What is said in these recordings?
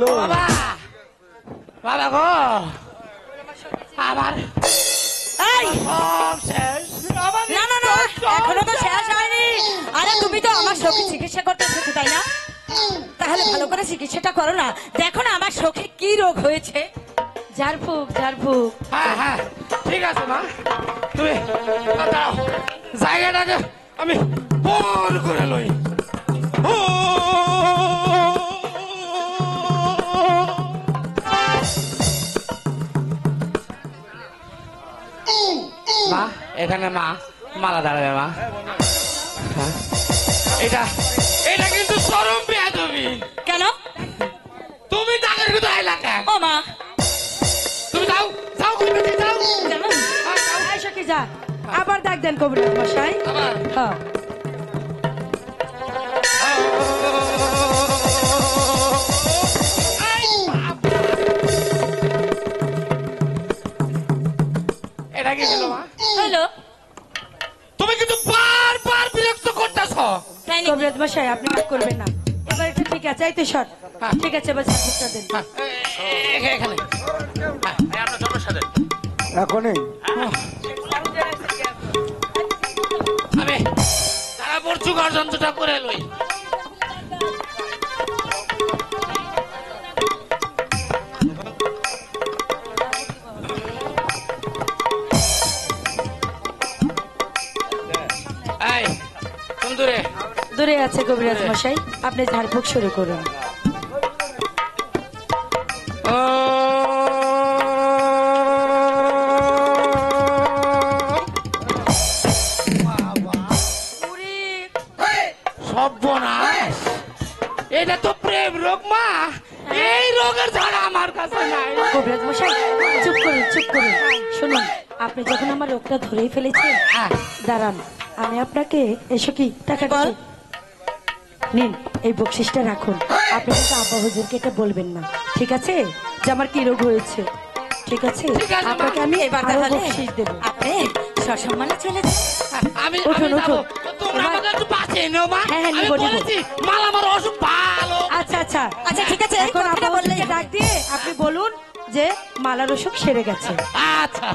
হলো বাবা বাবা গো আমার এই সব শেষ আমার না না না এখনো তো শেষ হয়নি। আরে তুমি তো আমার সখী চিকিৎসা করতে এসেছো তাই না? তাহলে ভালো করে চিকিৎসাটা করো না। দেখো না আমার সখী কি রোগ হয়েছে। ঝাড়ফুঁক ঝাড়ফুঁক। হ্যাঁ হ্যাঁ ঠিক আছে মা তুমি দাঁড়াও জায়গাটাকে আমি ফোন করে লই ও মা এখানে মা মালা দাঁড়াবে মা হ্যাঁ এটা এটা কিন্তু চরম বেয়াদবি। কেন? তুমি টাকার কোথায় এলাকা ও মা তুমি যাও যাও কইতে যাও কেন? এই সখী যা আবার ডাক দেন কবিরাজ মশাই। আবার হ্যাঁ এটা কি হলো মা হ্যালো তুমি কিন্তু বারবার বিরক্ত করতেছ। তাই নাকি? কবিরাজ মশাই আপনি রাগ করবেন না। এবার একটু ঠিক আছে এই তো সর হ্যাঁ। ঠিক আছে এবার ঝাড়ফুঁকটা দেন। এখানে আপনার সমস্যা এখনই আমি তারা পড়ছু যন্ত্রটা করে লই এই তুমি দূরে দূরে আছে কবিরাজ মশাই আপনি ঝাড়ফুঁক শুরু করুন। সর্বনাশ এটা তো প্রেম রোগ মা এই রোগের ঝাড়া আমার কাছে নাই। কবিরাজ মশাই চুপ করুন চুপ করুন। শুনুন আপনি যখন আমার রোগটা ধরেই ফেলেছেন দাঁড়ান আমি আপনাকে এসো কি টাকা বল। নিন এই বকশিসটা রাখুন। আপনি কিন্তু আব্বা হুজুরকে এটা বলবেন না ঠিক আছে যে আমার কি রোগ হয়েছে ঠিক আছে? ঠিক আছে, মা। আপনাকে আমি এবার আরো তাহলে বকশিস দেবো। আপনি সসম্মানে চলে যান। আমি উঠুন, আমি যাবো। উঠুন। তোমরা আমাকে একটু বাঁচিয়ে নিও মা। হ্যাঁ, হ্যাঁ, আমি নিবো, নিবো। বলেছি মাল আমার অসুখ ভালো। আচ্ছা আচ্ছা আচ্ছা ঠিক আছে এই এখন কথাটা আব্বা বললেই হুজুরকে হবে। ডাক দিয়ে আপনি বলুন যে মালার অসুখ সেরে গেছে। আচ্ছা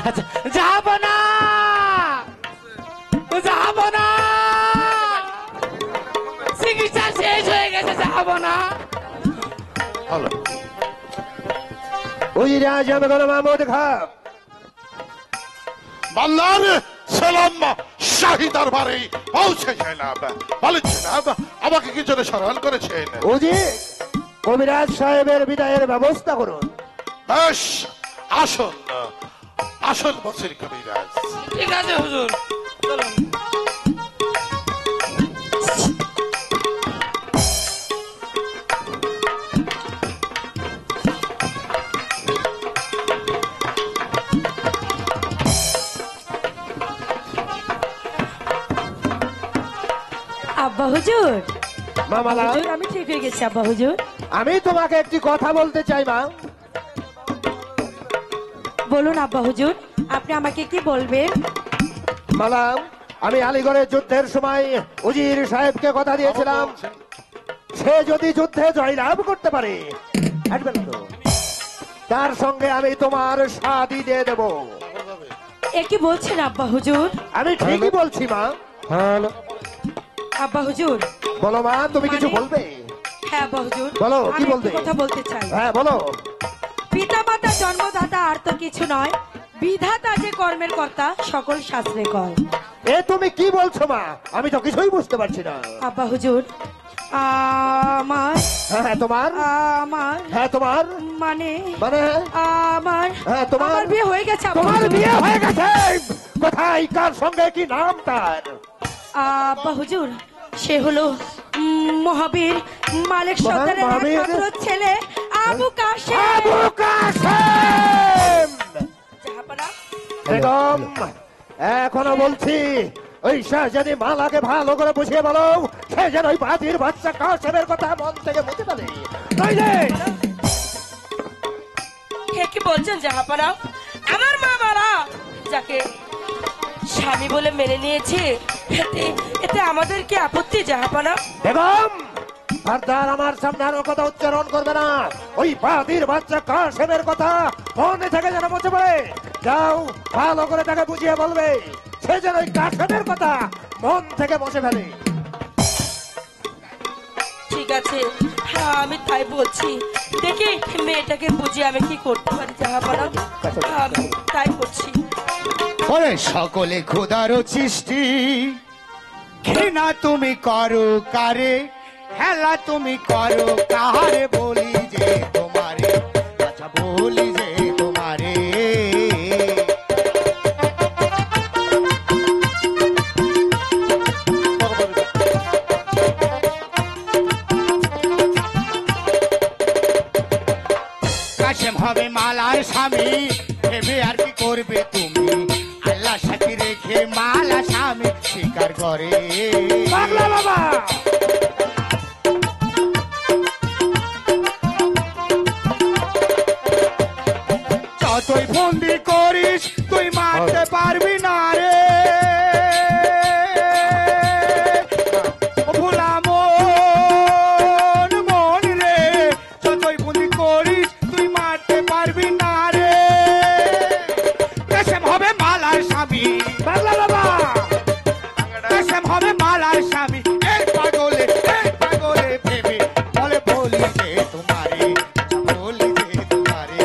আচ্ছা যাবো না যাবো না চিকিৎসা শেষ হয়ে গেছে যাবো না। হলো ওই রাজ আমি গেল মাহমুদ খা মাল্লার সালাম শাহী দরবারে পৌঁছে গেলাম। বলেছেন আমাকে কি জন্য স্মরণ করেছেন? ওজি কবিরাজ সাহেবের বিদায়ের ব্যবস্থা করুন। বেশ আসুন আসুন বসির কবিরাজ। ঠিক আছে হুজুর চলুন। আব্বা হুজুর মামালা হুজুর আমি ঠিক হয়ে গেছি আব্বা হুজুর। আমি তোমাকে একটি কথা বলতে চাই মা। বলুন আব্বা হুজুর আপনি আমাকে কি বলবেন? মালাম আমি আলিগড়ের যুদ্ধের সময় উজির সাহেবকে কথা দিয়েছিলাম সে যদি যুদ্ধে জয়লাভ করতে পারে আসবেন তো, তার সঙ্গে আমি তোমার শাদী দিয়ে দেব। এ কি বলছেন আব্বা হুজুর? আমি ঠিকই বলছি মা। হ্যালো আব্বা হুজুর বলো মা তুমি কিছু মানে? বলবে? হ্যাঁ আব্বা হুজুর বলো, কি আমি বলবে? একটি কথা বলতে চাই। হ্যাঁ বলো। পিতা মাতা জন্মদাতা আর তো কিছু নয়, বিধাতা যে কর্মের কর্তা সকল শাস্ত্রে কয়। এ তুমি কি বলছো মা? আমি তো কিছুই বুঝতে পারছি না। আব্বা হুজুর আমার হ্যাঁ তোমার আমার হ্যাঁ তোমার মানে মানে আমার হ্যাঁ তোমার আমার বিয়ে হয়ে গেছে আব্বা তোমার হুজুর। বিয়ে হয়ে গেছে? কোথায় কার সঙ্গে কি নাম তার? আব্বা হুজুর সে হলো মহাবীর মালিক সর্দারের মহাবীর? একমাত্র ছেলে আবু কাশেম। আবু কাসেম জাহাপনা বেগম এখনো বলছি ওই শাহজাদি মালাকে ভালো করে বুঝিয়ে বলো সে যেন ওই বাজির বাচ্চা কাসেমের কথা মন থেকে মুছে ফেলে। নইলে কে কি বলছেন জাহাপানা? আমার মা মারা যাকে স্বামী বলে মেনে নিয়েছে এতে এতে আমাদের কি আপত্তি জাহাপানা? বেগম খবরদার আমার সামনে আর ও কথা উচ্চারণ করবে না। ওই বাদির বাচ্চা কাশেমের কথা মনে থেকে যেন মুছে পড়ে। যাও ভালো করে তাকে বুঝিয়ে বলবে সে যেন ওই কাশেমের কথা মন থেকে মুছে ফেলে। ঠিক আছে, হ্যাঁ আমি তাই বলছি। দেখি মেয়েটাকে বুঝিয়ে আমি কি করতে পারি। যাহা বলা আমি তাই করছি। ওরে সকলে খোদারও সৃষ্টি, ঘৃণা তুমি করো কারে, হেলা তুমি করো কারে, বলি যে তোমারে, আচ্ছা বলি যে তোমারে। কাশেম হবে মালার স্বামী, ভেবে আর কি করবে তুমি, আল্লাহ সাথে রেখে মালা স্বামী স্বীকার করে। পাগলা বাবা যতই বন্দি করিস তুই মারতে পারবি না রে, ও ভোলা মন মন রে, যতই বন্দি করিস তুই মারতে পারবি না রে। কাশেম হবে মালার স্বামী, পাগলা বাবা কাশেম হবে মালার স্বামী, এই পাগলে ভেবে বলে বলি যে তোমারে, বলি যে তোমারে।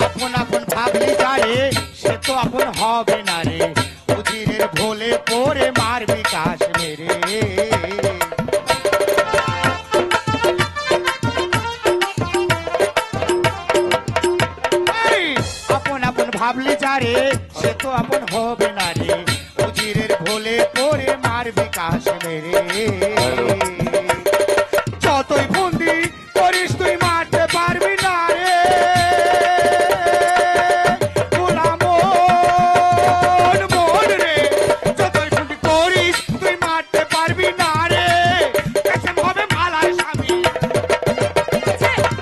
আপন আপন ভাবলি যারে সে তো আপন হবে না রে, উজিরের ভোলে পরে মারবি কাশ মেরে। এই, আপন আপন ভাবলি যারে সে তো আপন হবে না রে, উজিরের ভোলে পরে মারবি কাশ মেরে। যতই বন্দি করিস তুই মারতে পারবি না রে, ভোলা মন মন রে, যতই বন্দি করিস তুই মারতে পারবি না রে। কাশেম হবে মালার স্বামী,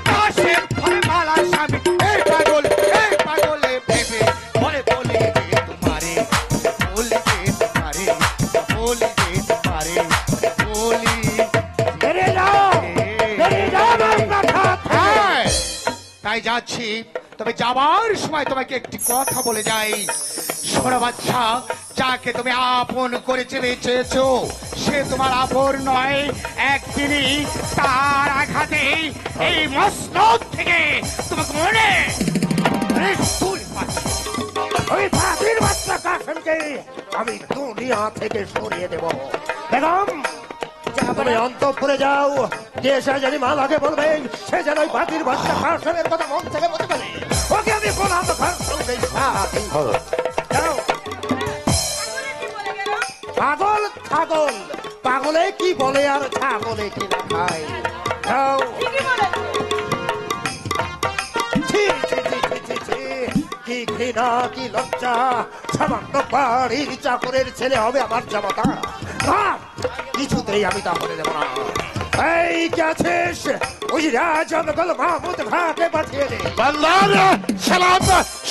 কাশেম হবে মালার স্বামী, এই পাগলে ভেবে বলে বলি যে তোমারে, বলি যে তোমারে, বলি যে তোমারে, বলি বেরিয়ে যাও বেরিয়ে যাও আমার কথা থেকে। হ্যাঁ, তাই যাচ্ছি। তবে যাবার সময় তোমাকে একটি কথা বলে যাই, শোনো বাচ্চা, যাকে তুমি আপন করে চেয়েছো সে তোমার আপন নয়। একদিনই তার আঘাতে এই মসনদ থেকে তোমাকে মনে মৃত্যুর পাচ্ছে। ওই বাদির বাচ্চা কাশেমকে আমি দুনিয়া থেকে সরিয়ে দেব। বেগম তুমি অন্তঃপুরে যাও, গিয়ে সে জানি মালাকে বলবে সে যেন ওই বাদির বাচ্চা কাশেমের কথা মন থেকে বলতে পারে। ওকে আমি গোলাম ঘর সঙ্গে যাও। পাগল ছাগল, পাগলে কি বলে আর ছাগলে কি না খায়। যাও। ছি, ছি, ছি, ছি, ছি, ছি। কি ঘৃণা কি লজ্জা, সামান্য বাড়ির চাকরের ছেলে হবে আমার জামাতা। না, কিছুতেই আমি তা হতে দেব না। এই কে আছিস? ওই রাজনগল মাহমুদ ভাকে পাঠিয়ে দে। বান্দার সালাম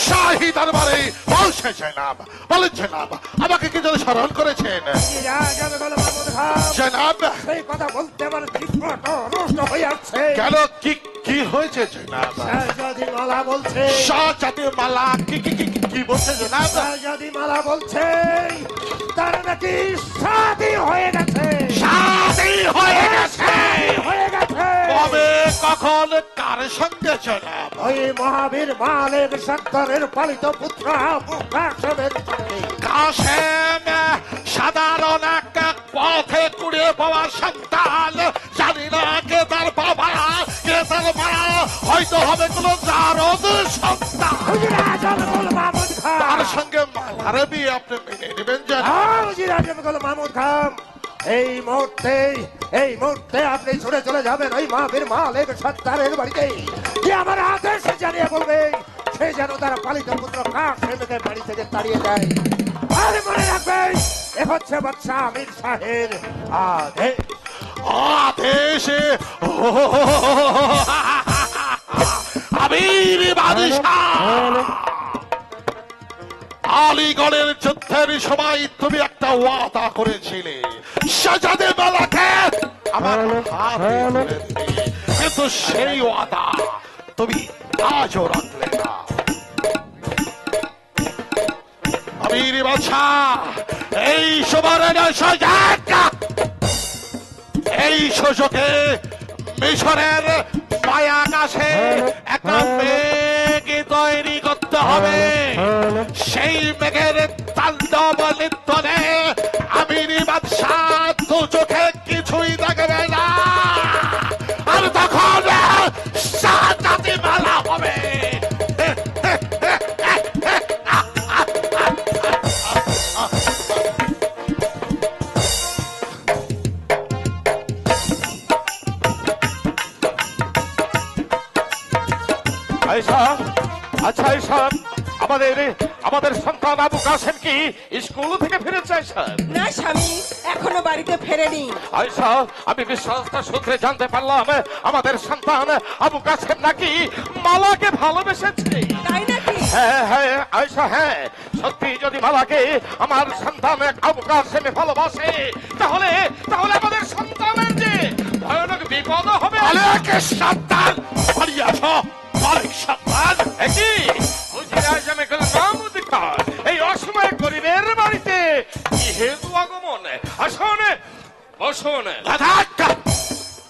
শাহী দরবারে পৌঁছে জনাব। বলেন জনাব, আমাকে কি জন্য স্মরণ করেছেন? ওই রাজনগল মাহমুদ ভা জনাব, সেই কথা বলতে আমার জিহ্বাটা নষ্ট হয়ে যাচ্ছে। কেন কি কি হয়েছে জনাব? শাহজাদি মালা বলছে, শাহজাদি মালা কি কি কি কি বলছে জনাব? শাহজাদি মালা বলছে তার নাকি শাদি হয়ে গেছে। শাদী হয়ে গেছে। হয়ে গেছে। কবে কখন কার সঙ্গে জনাব? ওই মহাবীর মালিক সত্তরের পালিত পুত্র আবু কাশেমের সঙ্গে। কাশেম সাধারণ একটা পথে কুড়িয়ে পাওয়া সন্তান, জানি না কে তার বাবা কে তার মা, হয়তো হবে কোন জারদ সন্তান। ওই রাজনগল মাহমুদ খান, তার সঙ্গে মালার বিয়ে আপনি মেনে নেবেন জনাব? ওই রাজনগল মাহমুদ খান, এই মুহূর্তে আপনি ছুটে চলে যাবেন ওই মহাবীর মালিক সত্তরের বাড়িতে, যে আমার আদেশ জানিয়ে বলবে সে যেন তার পালিত পুত্র কাশেমকে বাড়ি থেকে তাড়িয়ে দেয়। আর মনে রাখবেন এ হচ্ছে বাদশাহ আমির শাহের আদেশ। আদেশে আমি আমির বাদশাহ, আলীগড়ের যুদ্ধের সময় তুমি একটা ওয়াদা করেছিলে শাহজাদে মালাকে আমার হাতে তুলে দিতে, কিন্তু সেই ওয়াদা তুমি আজও রাখলে না। আমির বাদশাহ, এই সুযোগে মিশরের মায়া কাছে একটা মেঘ তৈরি করতে হবে। সেই মেঘের তাণ্ডব নৃত্যে আমির বাদশাহ দু চোখে কিছুই দেখবে না, আর তখন শাহজাদি মালা হবে। আচ্ছা স্যার, আমাদের সন্তান আবু কাসেম কি স্কুল থেকে ফিরেছে স্যার? না স্বামী, এখনো বাড়িতে ফেরেনি। আয়সা, আমি বিশ্বস্ত সূত্রে জানতে পারলাম আমাদের সন্তান আবু কাসেম নাকি মালাকে ভালোবেসেছে। তাই নাকি? হ্যাঁ হ্যাঁ আয়সা, হ্যাঁ সত্যি যদি মালাকে আমার সন্তান আবু কাসেমে ভালোবাসে, তাহলে আমাদের সন্তানের যে ভয়ানক বিপদ হবে। মালিকের সন্তান পালিয়ে আসো, মালিক সন্তান। একই হুজুর আজমে গোলামুদ্দিন খান এই অসময়ে গরিবের বাড়িতে কি হেতু আগমন? আসুন বসুন।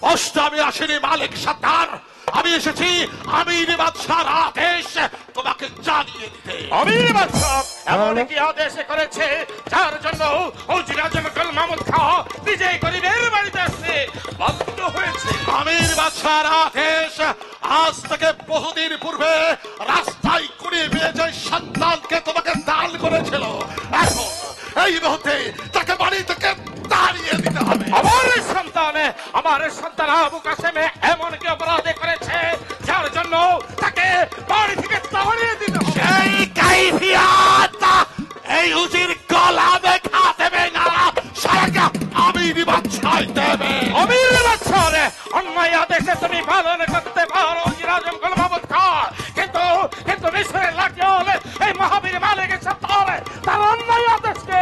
বসতে আমি আসিনি মালিক সন্তান, আমি এসেছি আমির বাদশাহর আদেশ তোমাকে জানিয়ে দিতে। আমির বাদশাহ এমন কি আদেশ করেছে যার জন্য হুজুর আজম গোলামুদ্দিন খান নিজে গরিবের বাড়িতে আসতে বাধ্য হয়েছে? আমির বাদশাহর আদেশ, আজ থেকে বহুদিন পূর্বে রাস্তায় কুড়িয়ে পেয়ে যে সন্তানকে তোমাকে দান করেছিল, এখন এই মুহূর্তে তাকে বাড়ি থেকে তাড়িয়ে দিতে হবে। আমার সন্তান আবু কাসেম এমন কি অপরাধ করেছে যার জন্য তাকে বাড়ি থেকে তাড়িয়ে দিতে হবে? সেই কাইফিয়াত এই উজির গলা দেখা দেবে না, সারাকে আমির বাদশাহ দেবে। আমির বাদশাহ অন্যায় আদেশে তুমি পালন করতে পারো হুজুর আজম গোলামুদ্দিন খান, কিন্তু মিশরের লাঠিয়াল এই মহাবীর মালিকের সত্তার তার অন্যায় আদেশকে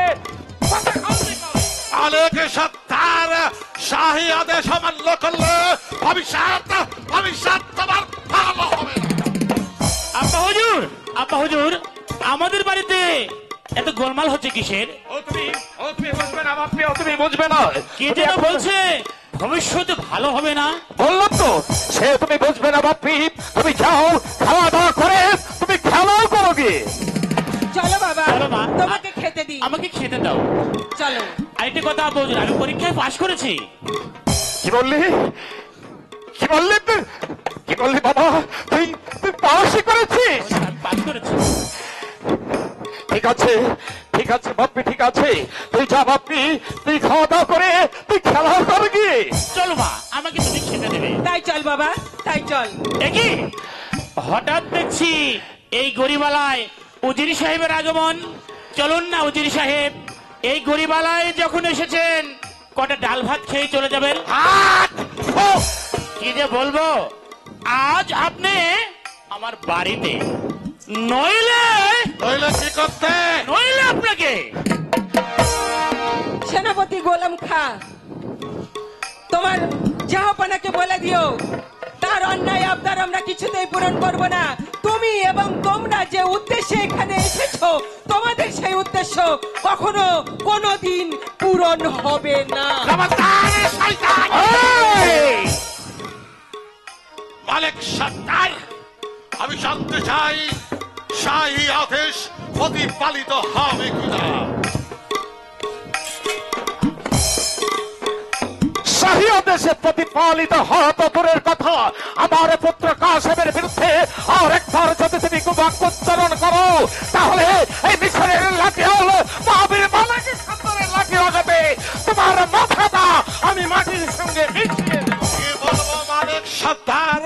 মালিক সত্তার শাহী আদেশ অমান্য করলে ভবিষ্যৎ তোমার ভালো হবে না। আব্বা হুজুর, আমাদের বাড়িতে এত গোলমাল হচ্ছে কিসের? তুমি বুঝবে না বাপ্পি, তুমি বুঝবে না। কে যেন বলছে ভবিষ্যতে ভালো হবে না। বললাম তো, সে তুমি বুঝবে না বাপ্পি। তুমি যাও, খাওয়া দাওয়া করে তুমি খেলাও করো গিয়ে। চলো বাবা, চলো মা, তোমাকে খেতে দিই। আমাকে খেতে দাও। চলো। আরেকটা কথা আব্বা হুজুর, আমি পরীক্ষায় পাশ করেছি। কি বললি বাবা? তুই পাশই করেছিস? আমি পাশ করেছি। ঠিক আছে বাপ্পি, ঠিক আছে। তুই যা বাপ্পি, তুই খাওয়া দাওয়া করে তুই খেলাও কর গিয়ে। চলো মা, আমাকে তুমি খেতে দেবে। তাই চল বাবা, তাই চল। দেখি হঠাৎ দেখছি এই গরিবালায় উজির সাহেবের আগমন। চলুন না উজির সাহেব, এই গরিবালায় যখন এসেছেন কটা ডাল ভাত খেয়ে চলে যাবেন। কি যে বলবো, আজ আপনি আমার বাড়িতে, নইলে কি করতে? নইলে আপনাকে। সেনাপতি গোলাম খা, তোমার জাহাপানাকে বলে দিও তার অন্যায় আবদার আমরা কিছুতেই পূরণ করব না। তুমি এবং তোমরা যে উদ্দেশ্যে এখানে এসেছো, তোমাদের সেই উদ্দেশ্য কখনো কোনোদিন পূরণ হবে না। মালিক সত্তার, আমি জানতে চাই শাহী আদেশ প্রতিপালিত হবে কিনা। শাহী আদেশে প্রতিপালিত হওয়া তো দূরের কথা, আমার পুত্র কাসেমের বিরুদ্ধে আর একবার যদি তুমি কুবাক্য উচ্চারণ করো, তাহলে এই মিশরের লাঠিয়াল মহাবীর মালিকের সন্তানের লাঠি হবে, তোমার মাথাটা আমি মাটির সঙ্গে মিশিয়ে দেব। কি বলবো মালিক সত্তার,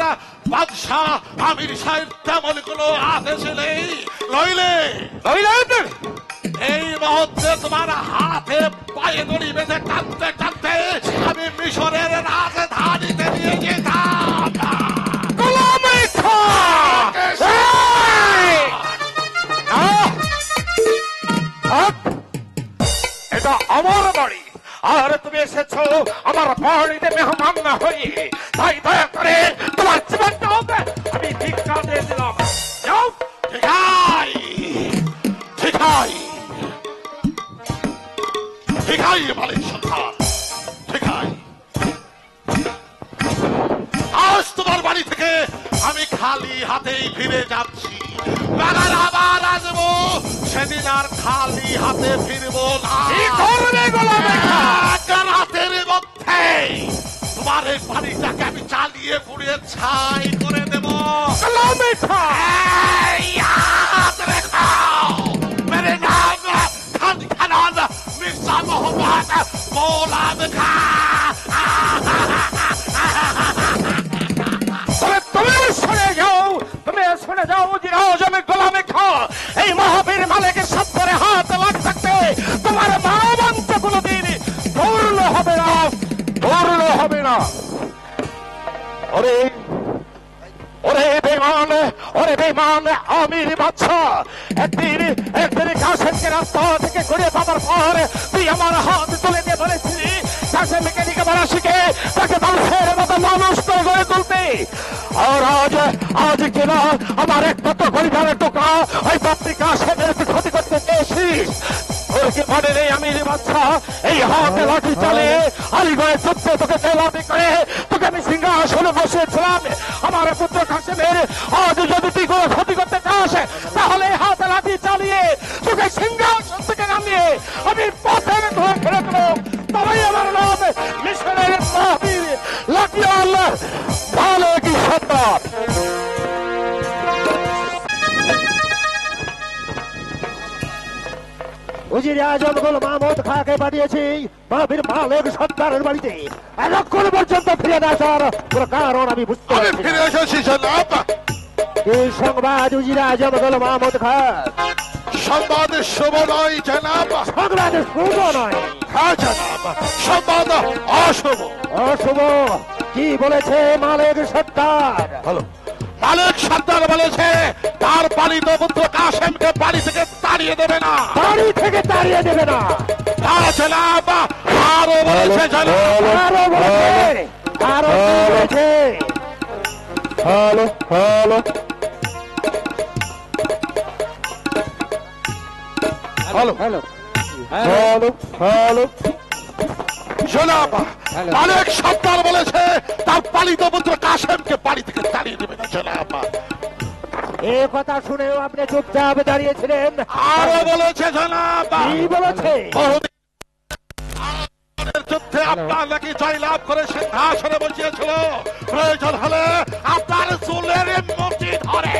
বাদশাহ আমির সাহেব তেমন কোনো আদেশ নেই, নইলে এই মুহূর্তে তোমার হাতে পায়ে দড়ি বেঁধে টানতে টানতে আমি মিশরের রাজধানীতে নিয়ে যেতাম। গোলাম খান! হই। তাই দয়া করে তোমার জীবনটা আমি ভিক্ষা দিয়ে দিলাম। যাও। ঠিকাই ঠিকাই ঠিকাই মালিক সন্তান, ঠিকাই। আজ তোমার বাড়ি থেকে আমি খালি হাতেই ফিরে যাচ্ছি। বাগান আবার আসবো, সেদিন আর খালি হাতে ফিরবো না। কি করবে গোলাম? এক রাতের মধ্যে তোমার এই বাড়িটাকে আমি চালিয়ে পুড়িয়ে ছাই করে দেবো। याद रखो मेरे नाम खान खान मिर्जा मोहम्मद गोलाम खान। তুমি শুনে যাও, তুমি শুনে যাও উজির আজম গোলাম খা এই মহাবীর মালিকের সত্তরে হাত লাগ থাকতে তোমার মা বংশ কোনোদিন ধরল হবে না, ধরল হবে না। ওরে ওরে বেমান, ওরে বেমান আমির বাদশা, একদিন কাশেমকে রাস্তা থেকে ঘুরে পাবার পর তুই আমার হাত তুলে দিয়ে বলেছিলি কাশেমকে দিকে বলা শিখে তাকে মানুষের মতো মানুষ করে গড়ে তুলতে। আর আজ কিনা আমার একমাত্র পরিবারের টোকা ওই বাপটি কাশেমের ক্ষতি করতে চেয়েছিস। তোর কি মনে নেই আমির বাদশা, এই হাতে লাঠি চলে আলিগড়ের যুদ্ধে তোকে তেলাপি করে তোকে আমি সিংহাসনে বসিয়েছিলাম আমার পুত্র কাশেমের। আজ যদি তুই কোনো ক্ষতি করতে চাস তাহলে হাতে লাঠি চালিয়ে তোকে সিংহাসন থেকে নামিয়ে আমি পথের ধরে ফেলে দেবো। তবেই আমার নাম মিশনের মহাবীর লাঠিয়াল মালিক সন্তান। উজির আজম গোলাম মাহমুদ খাকে পাঠিয়েছি মহাবীর মালিক সর্দারের বাড়িতে। এতক্ষণ পর্যন্ত ফিরে না আসার কোনো কারণ আমি বুঝতে আমি পারছি ফিরে না। এসেছি জনাব। কি সংবাদ উজির আজম গোলাম মাহমুদ খা? সংবাদ শুভ নয় জনাব। সংবাদ শুভ নয়, হ্যাঁ জনাব, সংবাদ অশুভ। অশুভ। কি বলেছে মালিক সর্দার? মালিক সর্দার বলেছে তার পালিত পুত্র কাশেমকে বাড়ি থেকে তাড়িয়ে দেবে না। বাড়ি থেকে তাড়িয়ে দেবে না? হ্যাঁ জনাব, আরো বলেছে জনাব। আরো বলেছে, আরো কি বলেছে? Hello hello hello hello hello hello জনাব, মালিক সর্দার বলেছে তার পালিত পুত্র কাশেমকে বাড়ি থেকে তাড়িয়ে দেবে না জনাব। এ কথা শুনেও আপনি চুপচাপ দাঁড়িয়েছিলেন? আরো বলেছে জনাব, কি বলেছে? বহুদিনের যুদ্ধে আপনার নাকি জয়লাভ করে সিংহাসনে বসিয়েছিল। প্রয়োজন হলে আপনার চুলের মুঠি ধরে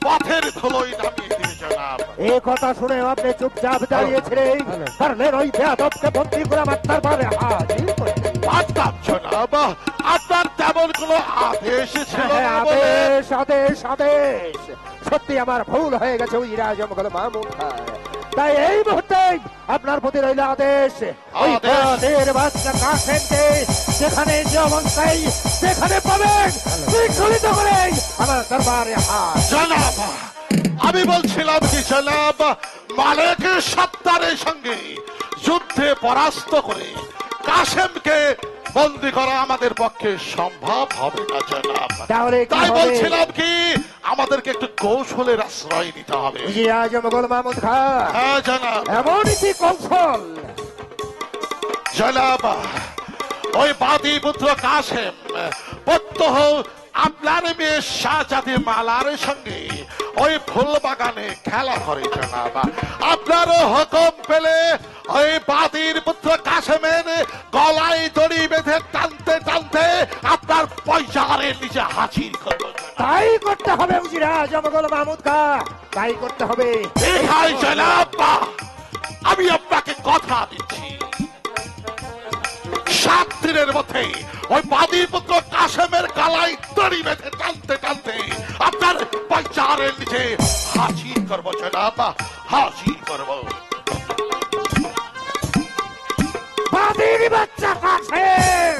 পথের ধুলোই নামিয়ে দিবে জনাব। এ কথা শুনেও আপনি চুপচাপ দাঁড়িয়েছিলেন? পারলেন ওই বেয়াদবকে বন্দী করে আমার দরবারে হাজির করতে? পারতাম জনাব, আপনার তেমন কোনো আদেশ ছিল না বলে। আদেশ আদেশ আদেশ, সত্যি আমার ভুল হয়ে গেছে উজির আজম গোলাম মাহমুদ খা। তাই এই মুহূর্তে আপনার প্রতি রইল আদেশ, ওই আদেশ। পদের বাচ্চা কাশেমকে যেখানে যে অবস্থায় যেখানে পাবেন বিচলিত করে আমার দরবারে হাত। জনাব, আমি বলছিলাম কি জনাব, মালিক সত্তারের সঙ্গে যুদ্ধে পরাস্ত করে কাশেমকে বন্দী করা আমাদের পক্ষে সম্ভব হবে না জনাব। তাহলে কি তাই হবে? বলছিলাম কি আমাদেরকে একটু কৌশলের আশ্রয় নিতে হবে। উজির আজম গোলাম মাহমুদ খা, হ্যাঁ জনাব। এমন কি কৌশল? জনাব, ওই বাদী পুত্র কাশেম প্রত্যহ আপনার মেয়ে শাহজাদি মালার সঙ্গে ওই ফুল বাগানে খেলা করে জনাব। আপনারও হুকুম পেলে ওই বাদীর পুত্র কাশেমের গলায় দড়ি বেঁধে টানতে টানতে আপনার পয়সারের নিচে হাজির করবো। তাই করতে হবে উজির আজম গোলাম মাহমুদ খা, তাই করতে হবে। এখাই জনাব, আমি আপনাকে কথা দিচ্ছি 7 দিনের মধ্যে ওই বাদী পুত্র কাশেমের গলায় দড়ি বেঁধে টানতে টানতে আপনার পয়সারের নিচে হাজির করবো জনাব, হাজির করবো। বাদীর বাচ্চা কাশেম,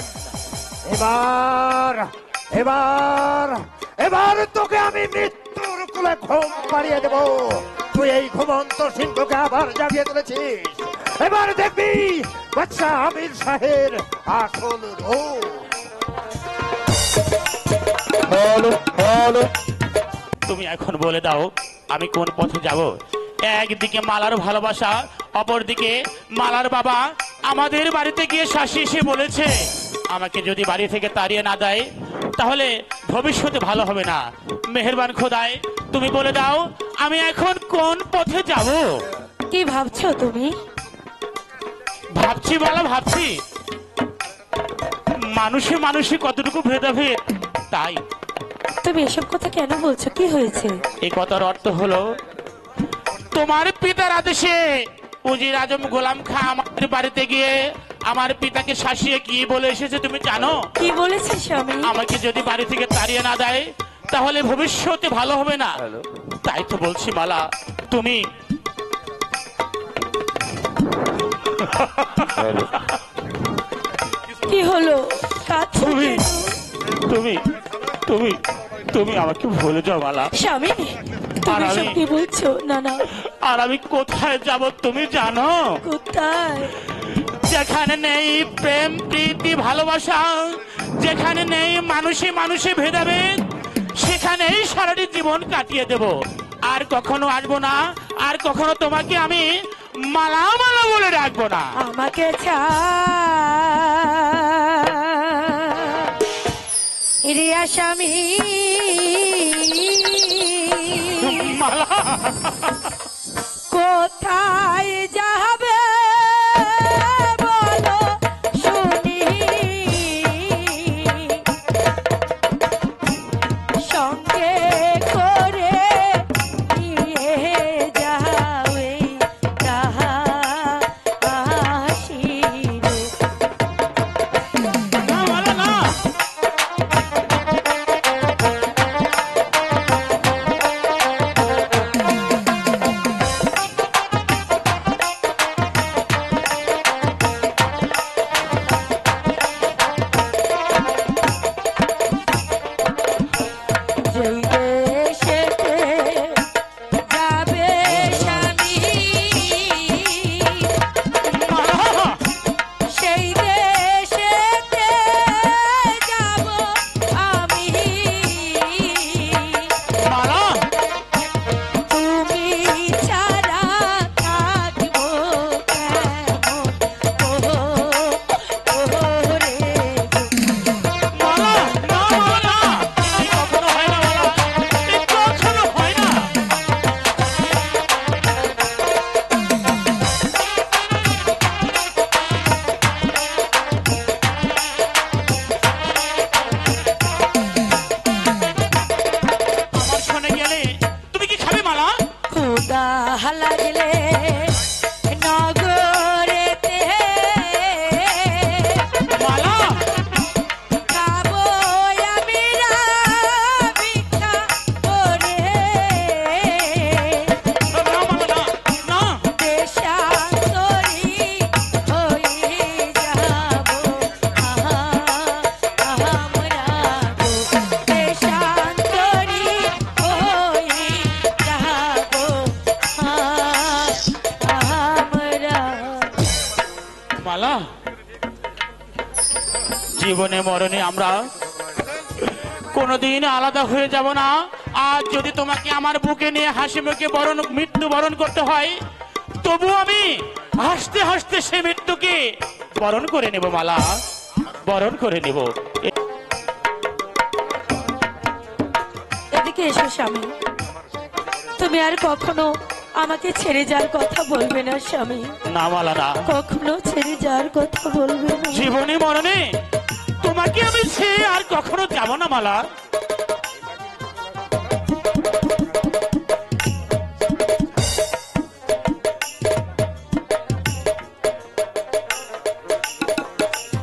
এবার এবার এবার তোকে আমি মৃত্যুর কুলে ঘুম পাড়িয়ে দেব। তুই এই ঘুমন্ত সিংহকে আবার জাগিয়ে তুলেছিস। এবার দেখবি বাদশা আমির শাহের আসল রূপ। তুমি এখন বলে দাও আমি কোন পথে যাব। একদিকে মালার ভালোবাসা, অপরদিকে মালার বাবা আমাদের বাড়িতে গিয়ে শাসি এসে বলেছে আমাকে যদি বাড়ি থেকে তাড়িয়ে না দেয় তাহলে ভবিষ্যতে ভালো হবে না। মেহেরবান খোদায় তুমি বলে দাও আমি এখন কোন পথে যাব। কি ভাবছো তুমি? ভাবছি বলো, ভাবছি মানুষে মানুষে কতটুকু ভেদাভেদ, তাই তুমি এসব কথা কেন বলছো? কি হয়েছে? এই কথার অর্থ হলো তোমার পিতার আদেশে উজির আজম গোলাম খা আমাদের বাড়িতে গিয়ে আমার পিতাকে শাসিয়ে কি বলে এসেছে তুমি জানো? কি বলেছে স্বামী? আমাকে যদি বাড়ি থেকে তাড়িয়ে না দেয় তাহলে ভবিষ্যতে ভালো হবে না। তাই তো বলছি মালা, তুমি কি হলো? কাঁদছো তুমি কেন? তুমি তুমি তুমি আমাকে ভুলে যাও মালা। স্বামী তুমি আর সব আমি- কি বলছো? না না, আর আমি কোথায় যাব তুমি জানো? কোথায়? যেখানে নেই প্রেম প্রীতি ভালোবাসা, যেখানে নেই মানুষে মানুষে ভেদাভেদ, সেখানেই সারাটি জীবন কাটিয়ে দেব। আর কখনো আসবো না, আর কখনো তোমাকে আমি মালা মালা বলে ডাকবো না। আমাকে রিয়া স্বামী মালা কোথায় যাবে বলো শুনি, সঙ্গে করে নিয়ে যাবে তাহা আসিবে। না মালা না। যেই দেশেতে যাবে স্বামী মালা সেই দেশেতে যাব আমি। মালা তুমি ছাড়া থাকবো কেমন ওরে মালা না মালা এই কখনো হয় না মালা, এই কখনো হয় না। আমার শোনে গেলে তুমি কি খাবে মালা? খুদা লাগলে নগরেতে মালা খাবো আমি ভিক্ষা করে না মালা না, না দেশান্তরী হয়ে যাব আমরা গো, দেশান্তরী হয়ে যাব আমরা। মালা জীবনে মরণে আমরা কোনোদিন আলাদা হয়ে যাব না। আজ যদি তোমাকে আমার বুকে নিয়ে হাসি মুখে মৃত্যু বরণ করতে হয় তবু আমি হাসতে হাসতে সে মৃত্যুকে বরণ করে নেব মালা, বরণ করে নেব। এদিকে এসো স্বামী, তুমি আর কখনো আমাকে ছেড়ে যাওয়ার কথা বলবে না স্বামী, না মালা না, কখনো ছেড়ে যাওয়ার কথা বলবে না। জীবনে মরণে তোমাকে আমি ছেড়ে আর কখনো যাব না মালা।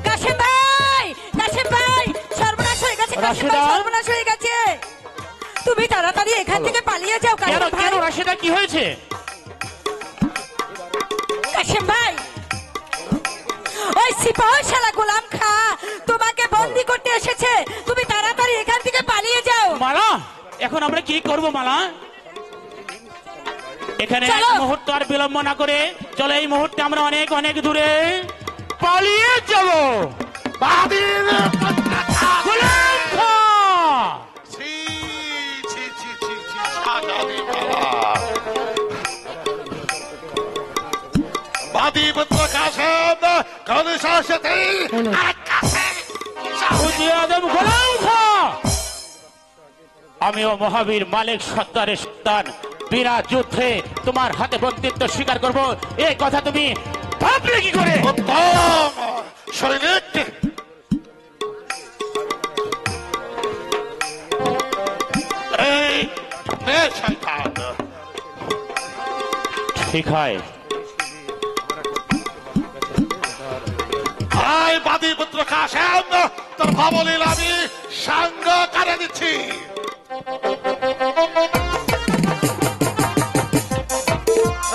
কাশেম ভাই, কাশেম ভাই, সর্বনাশ হয়ে গেছে, কাশেম ভাই, রাশেদা? সর্বনাশ হয়ে গেছে। তুমি তাড়াতাড়ি এখান থেকে পালিয়ে যাও কেন কাশেম ভাই। কেন রাশেদা কি হয়েছে? কাশেম ভাই, ওই সিপাহী শালা গোলাম খা তোমাকে বন্দি করতে এসেছে, তুমি তাড়াতাড়ি এখান থেকে পালিয়ে যাও। মালা এখন আমরা কি করব মালা? এখানে চলো। এক মুহূর্ত আর বিলম্ব না করে চলো, এই মুহূর্তে আমরা অনেক অনেক দূরে পালিয়ে যাব। বাদীর পুত্রকা গোলাম খাঁ! ছি ছি ছি ছি ছি শাহজাদি মালা বাদী পুত্র কাশেম কোন সাহসে আকাশে উজির আজম গোলাম খাঁ! আমিও মহাবীর মালিক সত্তারের সন্তান, বিনা যুদ্ধে তোমার হাতে বন্দিত্ব স্বীকার করব, এই কথা তুমি ভাবলে কি করে? উত্তম সৈনিক এই নে শয়তান ঠিক হয়, আয় বাদী পুত্র কাশেম তোর ভাবলিল আমি সাঙ্গ করে দিচ্ছি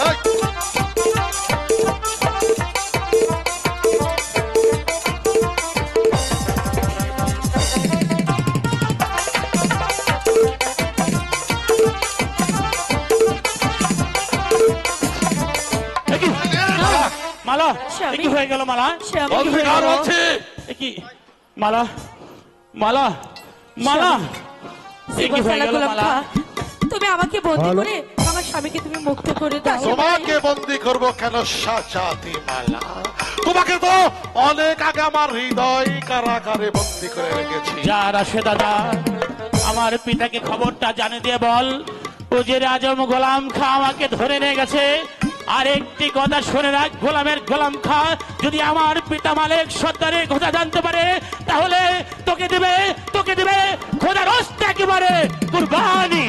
এই, এ কি? মালা স্বামী। এ কি হয়ে গেল মালা? স্বামী। এ কি হয়ে অধিকার গেল? আছে এ কি মালা মালা মালা এ কি হয়ে গেল গোলাম মালা? খাঁ, তুমি আমাকে বন্দি করে আমার স্বামীকে তুমি মুক্ত করে দাও। তোমাকে বন্দি করব কেন শাহজাদি মালা তোমাকে তো অনেক আগে আমার হৃদয় কারাগারে বন্দি করে রেখেছি যার আসে দাদা, আমার পিতাকে খবরটা জানে দিয়ে বল, উজির আজম গোলাম খাঁ আমাকে ধরে নিয়ে গেছে। আর একটি কথা শুনে রাখ, গোলামের গোলাম খাঁ যদি আমার পিতা মালিক সত্তারের কথা জানতে পারে, তাহলে তোকে দিবে খোদার হস্তে একেবারে কুরবানি।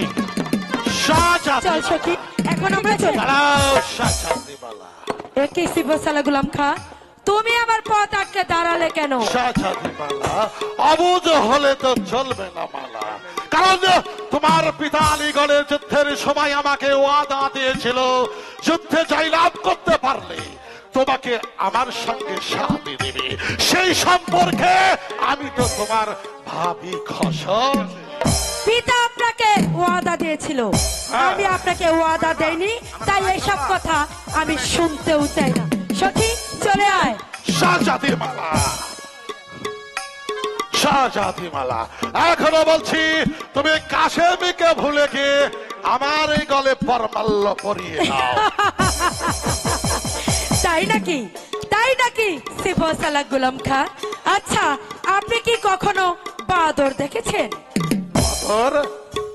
শাহজাদি চল সখী, এখন আমরা চলি। দাঁড়াও শাহজাদি মালা একই সিবসালা গোলাম খাঁ, তুমি আমার পথ আটকে দাঁড়ালে কেন? শাহজাদি মালা অবুঝ হলে তো চলবে না মালা, কারণ তোমার পিতা আলীগড়ের যুদ্ধের সময় আমাকে ওয়াদা দিয়েছিল যুদ্ধে জয়লাভ করতে পারলে তোমাকে আমার সঙ্গে শাদি দেবে। সেই সম্পর্কে আমি তো তোমার ভাবি খসম পিতা আপনাকে ওয়াদা দিয়েছিল, আমি আপনাকে ওয়াদা দেইনি, তাই এইসব কথা আমি শুনতেও চাই না। সখী চলে আয়। শাহজাদি মালা শাহজাদি মালা এখনো বলছি তুমি কাশেমিকে ভুলে গিয়ে আমার এই গলে পরমাল্য পরিয়ে দাও তাই নাকি সিবসালা গোলাম খাঁ? আচ্ছা, আপনি কি কখনো বাদর দেখেছেন? তোর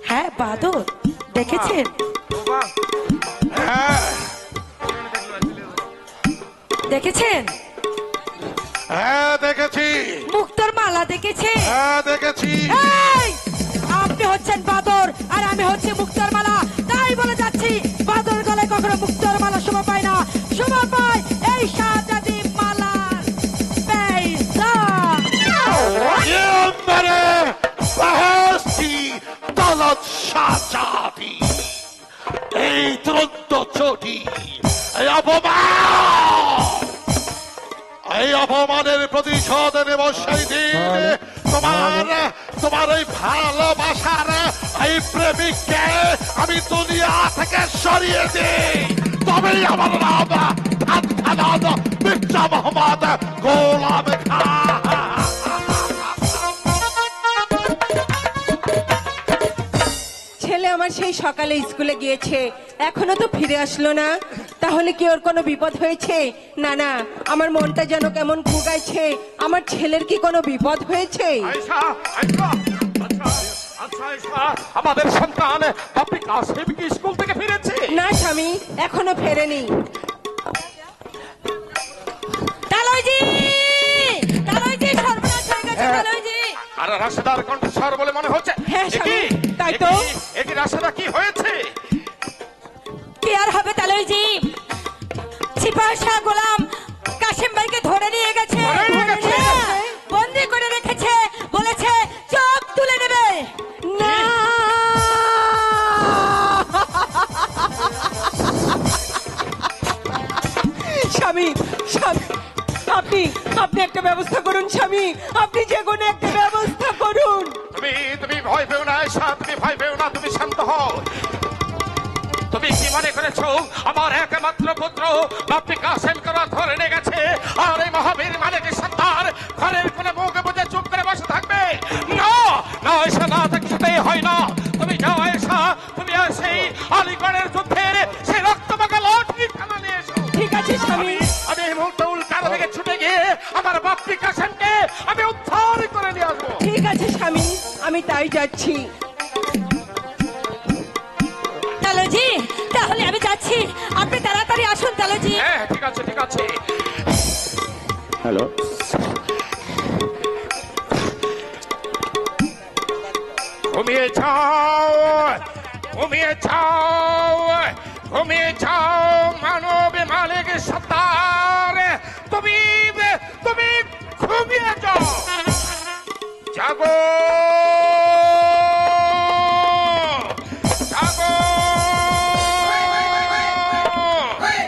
হ্যাঁ, বাদর দেখেছেন? হ্যাঁ দেখেছেন? হ্যাঁ দেখেছি মুক্তোর মালা দেখেছেন? হ্যাঁ দেখেছি এই! আপনি হচ্ছেন বাদর আর আমি হচ্ছে মুক্তার মালা, তাই বলে যাচ্ছি বাদর গলায় কখনো মুক্তার মালা শোভা পায় না, শোভা পায় এই শাহজাদি মালার পেইসা। এবারে বাহাস্তি দলত শাহজাদি এই তুরন্ত চটি এই অপমানের প্রতিশোধ নেব সেই দিন তোমার এই ভালোবাসার এই প্রেমিককে আমি দুনিয়া থেকে সরিয়ে দিই, তবেই আমার নাম মির্জা মোহাম্মদ গোলাম খাঁ। ছেলে আমার সেই সকালে স্কুলে গিয়েছে, এখনো তো ফিরে আসলো না। তাহলে কি ওর কোনো বিপদ হয়েছে? না না, আমার মনটা যেন কেমন কুগাইছে। আমার ছেলের কি কোনো বিপদ হয়েছে? আমাদের সন্তান বাপি কাশেম কি স্কুল থেকে ফিরেছে? না স্বামী, এখনো ফেরেনি। তালইজি সর্বনাশ হয়ে গেছে, তালইজি। আর রাশেদার কণ্ঠস্বর বলে মনে হচ্ছে। হ্যাঁ, স্বামী, এ কি? তাই তো। এ কি রাশেদা, কি হয়েছে? কি আর হবে তালইজি, সিপাহি শাহ গোলাম কাশিম ভাইকে ধরে নিয়ে গেছে, হ্যাঁ, বন্দি করে রেখেছে, বলেছে চোখ তুলে নেবে। না, স্বামী আপনি একটা ব্যবস্থা করুন স্বামী, আপনি যে কোনো একটা ব্যবস্থা করুন। তুমি ভয় পেও না আয়েশা, তুমি ভয় পেও না, তুমি শান্ত হও। তুমি কি মনে করেছো আমার একমাত্র পুত্র বাপ্পি কাসেমকে ওরা ধরে নিয়ে গেছে, আর এই মহাবীর মালিকের সন্তান ঘরের কোনে মুখে বুঝে চুপ করে বসে থাকবে? না না, এসা না কিছুতেই হয় না। তুমি যাও এসা, তুমি আর সেই আলিগড়ের যুদ্ধের সেই রক্তমাখা লাঠি থানা নিয়ে এসো। ঠিক আছে স্বামী। আমি এই মুহূর্তে উল্কার দিকে ছুটে গিয়ে আমার বাপ্পি কাসেমকে আমি উদ্ধার করে নিয়ে আসবো। ঠিক আছে স্বামী, আমি তাই যাচ্ছি। তালুজি, তাহলে আমি যাচ্ছি, আপনি তাড়াতাড়ি আসুন তালুজি। হ্যাঁ ঠিক আছে ঠিক আছে। হ্যালো, ঘুমিয়ে যাও, ঘুমিয়ে যাও, ঘুমিয়ে যাও মানব মালিক সত্তার, তুমি তুমি ঘুমিয়ে যাও। জাগো জাগো,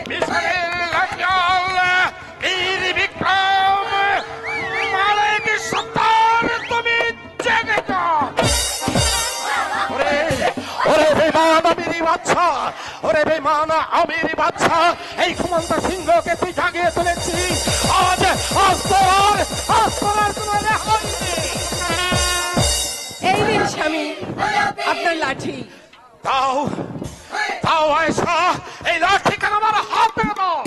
মিশরের লাঠিয়াল বীর বিক্রম মালিক সত্তার, তুমি জেগে যাও। ওরে বেমান আমিরি বাচ্চা, ওরে বেমান আমিরি বাচ্চা, এই ঘুমন্ত সিংহকে তুই জাগিয়ে তুলেছি। আজ আজ তোর কোনো রেহাই নেই। এই নিন স্বামী আপনার লাঠি। দাও দাও আয়েশা, এই লাঠি কেন আমার হাত থেকে দাও।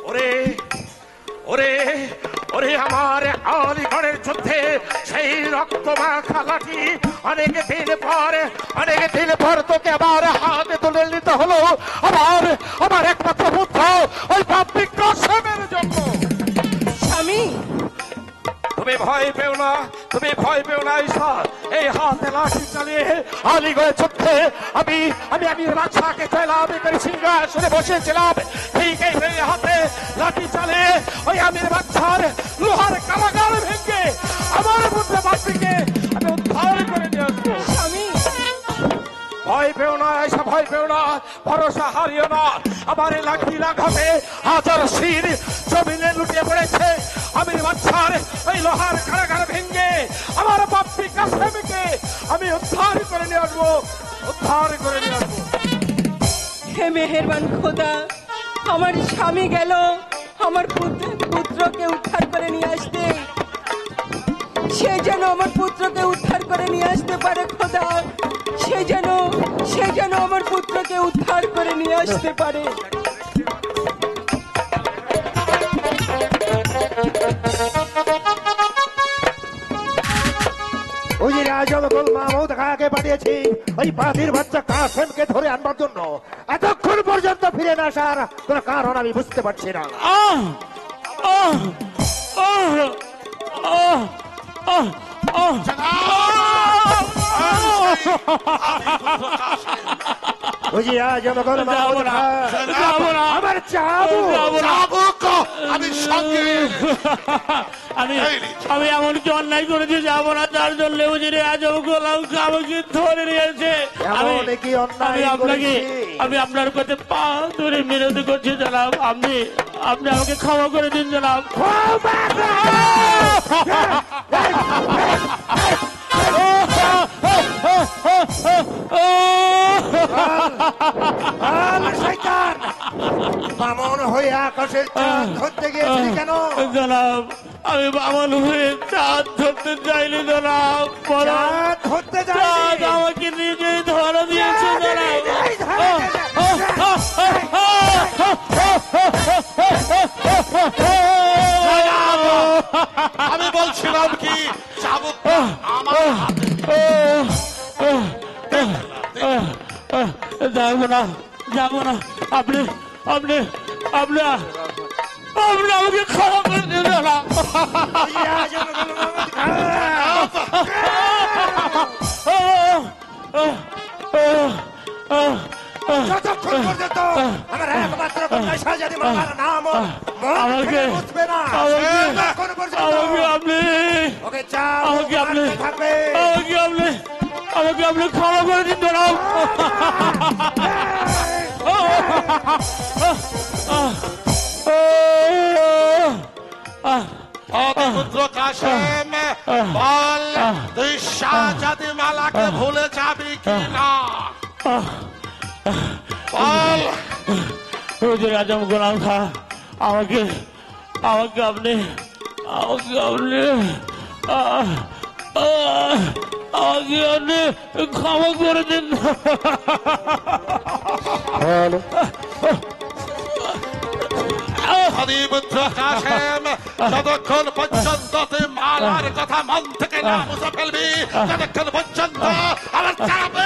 ওরে ওরে ওরে আমার আলিগড়ের যুদ্ধে সেই রক্ত মাখা লাঠি অনেক দিন পর তোকে আবার হাতে তুলে নিতে হলো, আমার একমাত্র পুত্র ওই বাপ্পি কাসেমের জন্য। স্বামী, তুমি ভয় পেও না, তুমি ভয় পেও না আয়েশা। এই হাতে লাঠি চালিয়ে আলিগড়ের যুদ্ধে আমি বাদশাকে জয়লাভ করে সিংহাসনে বসেছিলাম। ঠিক এই হাতে লাঠি চালিয়ে ওই আমির বাদশার লোহার কারাগার ভেঙে আমার পুত্র বাপ্পিকে আমি উদ্ধার করে নিয়ে আসবো। স্বামী, ভয় পেও না আয়েশা, ভয় পেও না, ভরসা হারিও না। আমার এই লাঠি লাগাবে হাজার শির জমিনে লুটিয়ে পড়েছে। আমি বাদশার ওই লোহার কারাগার ভেঙে আমার বাপ্পি কাসেমকে আমি উদ্ধার করে নিয়ে আসবো, উদ্ধার করে নিয়ে আসবো। হে মেহেরবান খোদা, আমার স্বামী গেল আমার পুত্রকে উদ্ধার করে নিয়ে আসতে। সে যেন আমার পুত্রকে উদ্ধার করে নিয়ে আসতে পারে খোদা, সে যেন আমার পুত্রকে উদ্ধার করে নিয়ে আসতে পারে। উজির আজম কুল মাহমুদ খাকে পাঠিয়েছি ওই পাতির বাচ্চা কাসেমকে ধরে আনবার জন্য। এতক্ষণ পর্যন্ত ফিরে না আসার কোন কারণ আমি বুঝতে পারছি না। আহ আহ আহ আহ আহ আহ উজির আজম কুল মাহমুদ খা, যাবো না, আমার চাবু আমি সঙ্গে আমি এমন কি অন্যায় করেছি যাবো না, তার জন্য উজিরে আজম গোলাম আমাকে ধরে নিয়েছে। এমন কি অন্যায় আমি আপনার কাছে পা ধরে মিনতি করছি জনাব, আপনি আমাকে ক্ষমা করে দিন জনাব। বামন হয়ে আকাশের চাঁদ ধরতে গিয়েছিলি কেন? জনাব, আমি বামন হয়ে চাঁদ ধরতে চাইনি জনাব, চাঁদ ধরতে যাইনি? চাঁদ আমাকে নিজেই ধরা দিয়েছে জনাব। আমি বলছিলাম কি চাবুক আমার যাবো না, আপনি আমাকে ক্ষমা করে দিন জনাব। উজির আজম কুল মাহমুদ খা, যতক্ষণ পর্যন্ত আমার একমাত্র কন্যা শাহজাদি মামার নাম আমাকে বুঝবে না, ততক্ষণ পর্যন্ত ওকে চাও মারতে থাকবে। আমাকে আপনি ক্ষমা করে দিন জনাব। পুত্র কাসেম বল, তুই শাহজাদি মালাকে ভুলে যাবি কি না? উজির আজম গোলাম খা আমাকে আমাকে আপনি আমাকে আপনি আমাকে আপনি ক্ষমা করে দিন। খলিফুদ্দ কাসেম, যতক্ষণ পর্যন্ত তুই মালার কথা মন থেকে না মুছে ফেলবি, ততক্ষণ পর্যন্ত আমার চাপে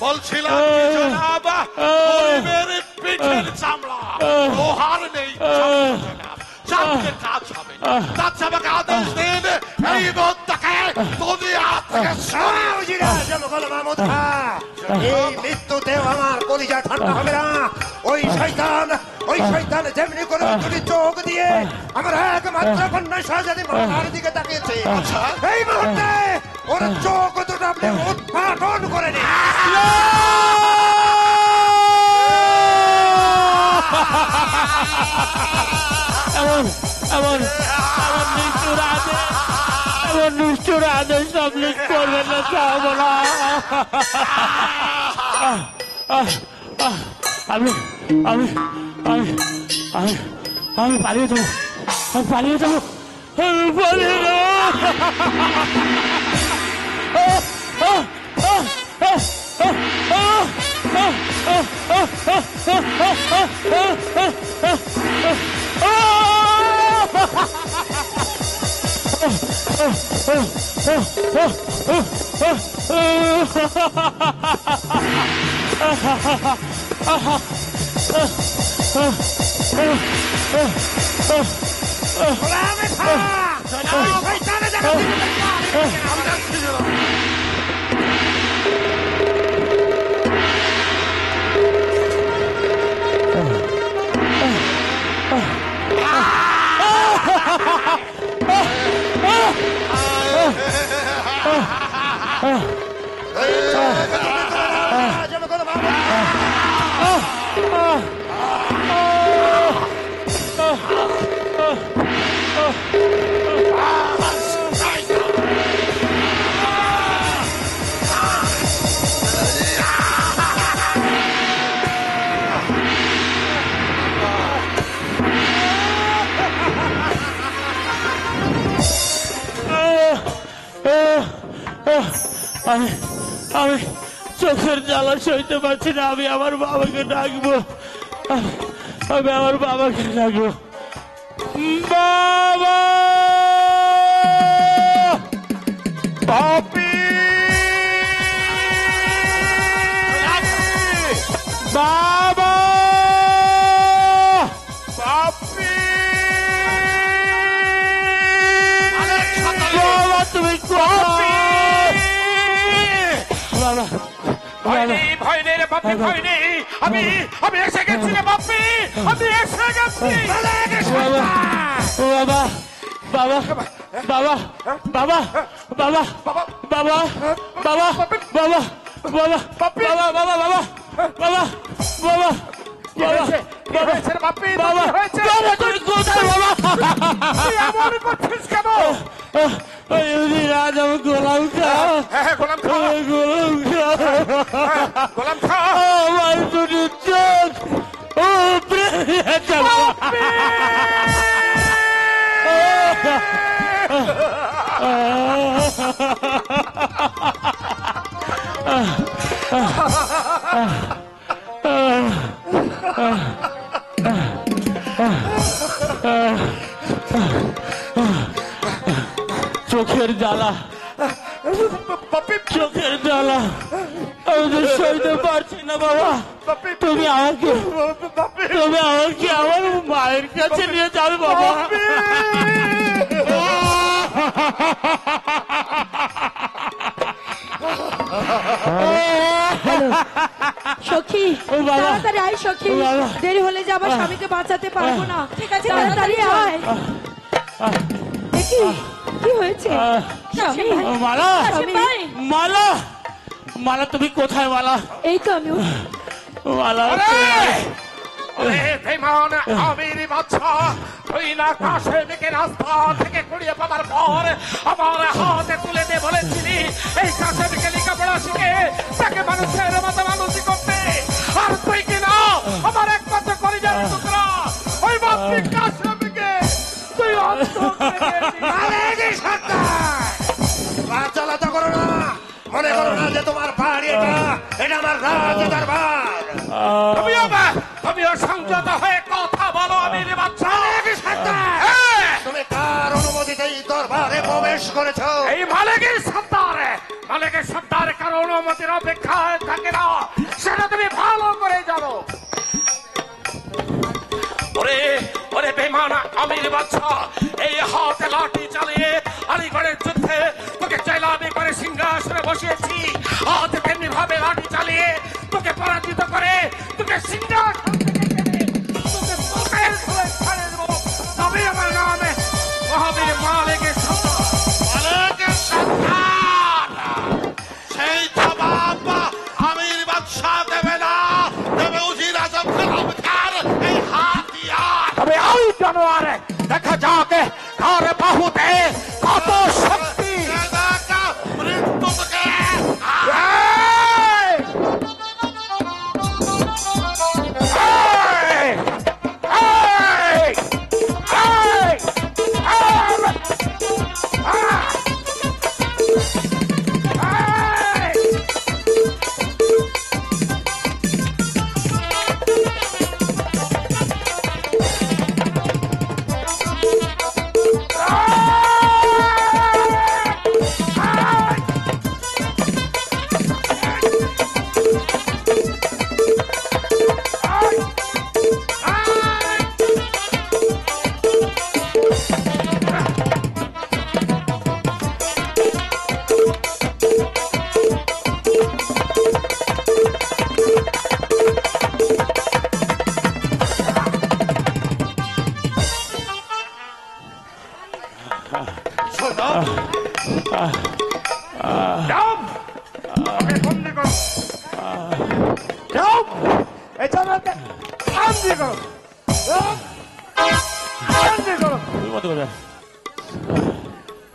বলছিলাম কি জনাব, গরিবের পিঠের চামড়া লোহার নেই জনাব, চাপকে কাজ হবে না। তার চাপাকে আদেশ দিন এই মুহূর্তকে দুনিয়া থেকে এই মৃত্যুতেও আমার কলিজা ঠান্ডা হবে না। ওই শয়তান যেমনি করে দুটি চোখ দিয়ে আমার একমাত্র কন্যা শাহজাদি মালার দিকে তাকিয়েছে, এই মুহূর্তে ওর চোখ দুটো আপনি উৎপাদন করে নিন। এমন এমন এমন নিষ্ঠুর আদেশ আপনি করবেন না চাবো না। আমি আমি আমি আমি আমি পালিয়ে যাবো, আমি পালিয়ে যাবো, আমি পালিয়ে যাবো। আমি আমি চোখের জ্বালা সইতে পারছি না, আমি আমার বাবাকে ডাকবো, আমি আমার বাবাকে ডাকবো। বাবা বাপি বাবা বাপি বাবা তুমি বাবা ভয় নেই ভয় নেই রে বাপি, ভয় নেই। আমি আমি এসে গেছি রে বাপি, আমি এসে গেছি। বাবা বাবা বাবা বাবা বাবা বাবা বাবা বাবা বাবা বাবা বাবা বাবা বাবা বাবা কি হয়েছে রে বাপি, বাবা কি হয়েছে? বাবা তুমি কোথায় বাবা? তুই এমন করছিস কেন? রাজ আমি গোলাম খা, হ্যাঁ গোলাম খা, গোলাম খা, গোলাম খা। আমার দুটি চোখ ও চোখের জ্বালা, চোখের জ্বালা আমি তো সইতে পারছি না বাবা। তুমি আমাকে আমার মায়ের কাছে নিয়ে যাবে বাবা। সখী ও বাবা। তাড়াতাড়ি আয় সখী, ও বাবা। দেরি হলে যে আমার স্বামীকে বাঁচাতে পারবো না। ঠিক আছে, তাড়াতাড়ি তাড়াতাড়ি আয়। দেখি কি হয়েছে কাশিম ভাই, মালা কাশিম ভাই, মালা মালা তুমি কোথায় মালা এই তো আমি মালা ওরে বেঈমান আমির বাদশা, তুই না কাশেমকে রাস্তা থেকে কুড়িয়ে পাওয়ার পর আমার হাতে তুলে দিয়ে বলেছিলি এই কাশেমকে লেখাপড়া শিখে তাকে মানুষের মতো মানুষই করতে, আর তুই কিনা আমার একমাত্র পরিবার টুকরা ওই বাপি কাশেমকে তুই অন্ধ করে দিয়েছিস। চালাতে করো না, মনে করো না যে তোমার বাড়ি এটা, এটা আমার রাজ দরবার। তুমিও সংযত হয়ে কথা বলো আমির বাদশা। তুমি কার অনুমতিতে এই দরবারে প্রবেশ করেছো? এই মালিকের সর্দার কারো অনুমতির অপেক্ষায় থাকে না, সেটা তুমি ভালো করে জানো। ওরে ওরে বেঈমান আমির বাদশা, এই হাতে লাঠি চালিয়ে আলিগড়ের যুদ্ধে তোকে জয়লাভ করে সিংহাসনে বসিয়েছি, হাতে তেমনি ভাবে লাঠি চালিয়ে তোকে পরাজিত করে তোকে সিংহাসন থেকে টেনে তোকে বুকের ধরে ছাড়িয়ে দেবো। তবে আমার নামে মহাবীর মালিকের সর্দার। মালিকের সন্তান, সেই জবাব আমির বাদশাহ দেবে না, দেবে উজির আজম খান এই হাতিয়ার। তবে ওই জানোয়ারে দেখা যাক কার বাহুতে কত শক্তি। মৃত্যু থেকে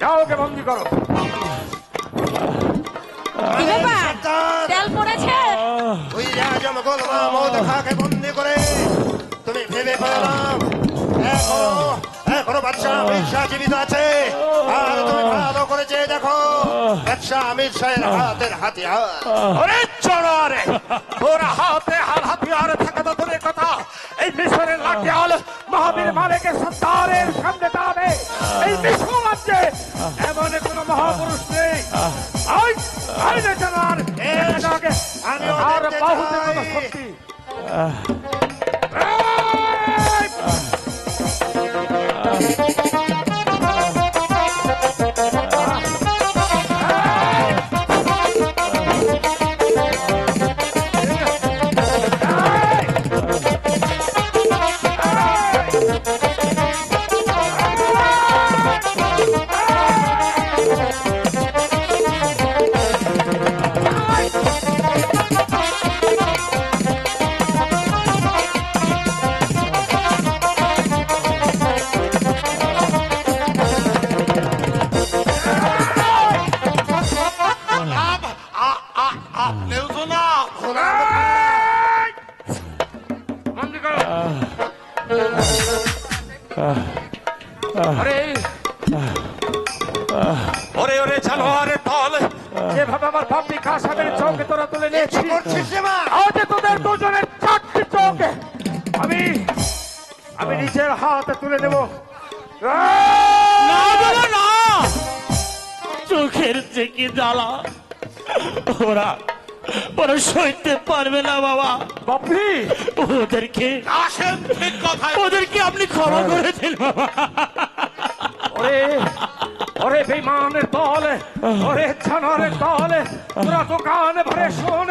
যাও ওকে বন্দি করো। কি ব্যাপার? তেল পড়েছে? ওই আজম গোল মাহমুদ খাকে বন্দি করে তুমি ভেবে পেলাম এখনো বাদশাহ আমির শাহ জীবিত আছে, আর তুমি ভালো করে চেয়ে দেখো বাদশাহ আমির শাহের হাতের হাতিয়ার। ওরে চড়ারে, তোর হাতে হাতিয়ার থাকা তো দূরের কথা, এই মিশরের লাঠিয়াল মহাবীর মালিকের সর্দারের সামনে দাঁড়াবে। এই মিশর রাজ্যে এমন কোন মহাপুরুষ নেই। জানার আমিও আর দেখতে বাহুতে কত চাই। শক্তি। আপনিও তো না বন্দি করো। ওরে ওরে ওরে জানোয়ারের দল, যেভাবে আমার বাপি কাশেমের চোখে তোরা তুলে নিয়েছিস, করছিস রে মা? আজ তোদের দুজনের চারটি চোখে আমি নিজের হাতে তুলে দেব। না বাবা না, চোখের থেকে জ্বালা ওরা ওরা সইতে পারবে না বাবা। বাপি ওদেরকে কাশেম ঠিক কথা ওদেরকে আপনি ক্ষমা করে দিন বাবা। ওরে ওরে বেঈমানের দল, ওরে জানোয়ারের দল, তোরা দোকান ভরে শোন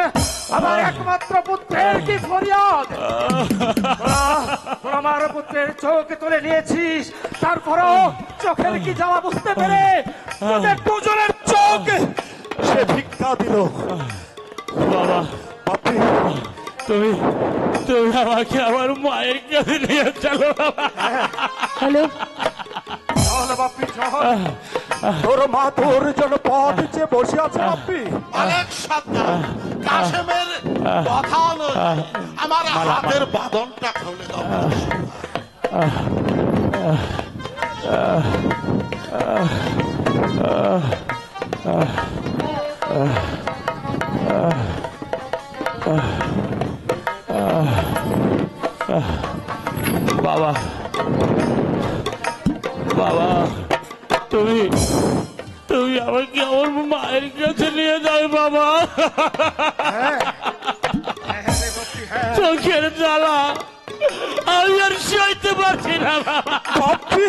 আমার একমাত্র পুত্রের কি ফরিয়াদ। তোরা আমার পুত্রের মিশরের চোখ তুলে নিয়েছিস, তারপরও চোখের কি জ্বালা বুঝতে পেরে তোদের দুজনের চোখ সে ভিক্ষা দিল। বাবা বাপি, তুমি তুমি আমাকে আমার মায়ের কাছে নিয়ে চলো বাবা। হ্যালো, চল বাপি চল, তোর মা তোর জন্য পথ চেয়ে বসে আছে বাপি। অনেক সাবধান, কাশেমের কথা অনুযায়ী আমার হাতের বাঁধনটা খুলে দাও। বাবা বাবা, তুমি তুমি আমাকে আমার মায়ের কাছে নিয়ে যাও বাবা। চোখের জ্বালা আমি আর সইতে পারছি না বাবা। বাপি,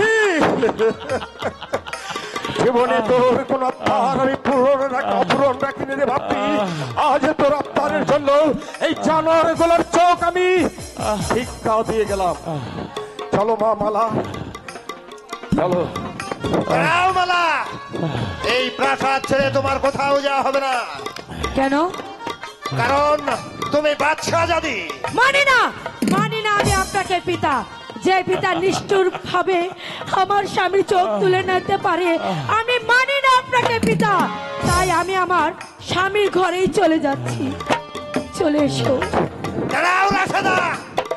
জীবনে তোর কোন আত্মার আমি পূরণ রাখিনি রে বাপি। আজ তোর আত্মারের জন্য এই জানোয়ার গুলোর চোখ আমি ভিক্ষা দিয়ে গেলাম। চলো মা মালা, চলো। মালা, এই প্রাসাদ ছেড়ে তোমার কোথাও যাওয়া হবে না, কেন? কারণ তুমি বাদশাহ জাতি। মানি না, মানি না আমি আপনাকে পিতা। যে পিতা নিষ্ঠুর ভাবে আমার স্বামীর চোখ তুলে নিতে পারে, আমি মানি না আপনাকে পিতা। তাই আমি আমার স্বামীর ঘরেই চলে যাচ্ছি। চলে এসো। দাঁড়াও রাশেদা,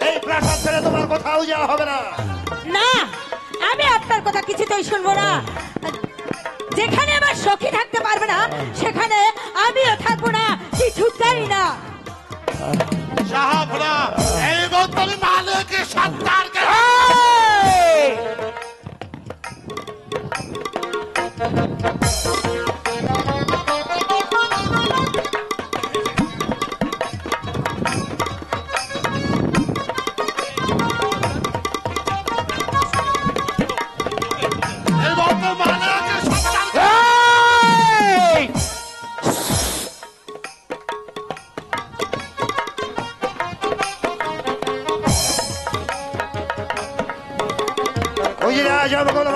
এই প্রাসাদ ছেড়ে তোমার কোথাও যাওয়া হবে না। না, আমি আপনার কথা কিছুতেই শুনবো না। যেখানে আমার সখী থাকতে পারবে না, সেখানে আমিও থাকবো না, কিছুতেই না। সাহাবরা, এই বদলি মালিকের সন্তানকে এই বদলি মালিকের সন্তানকে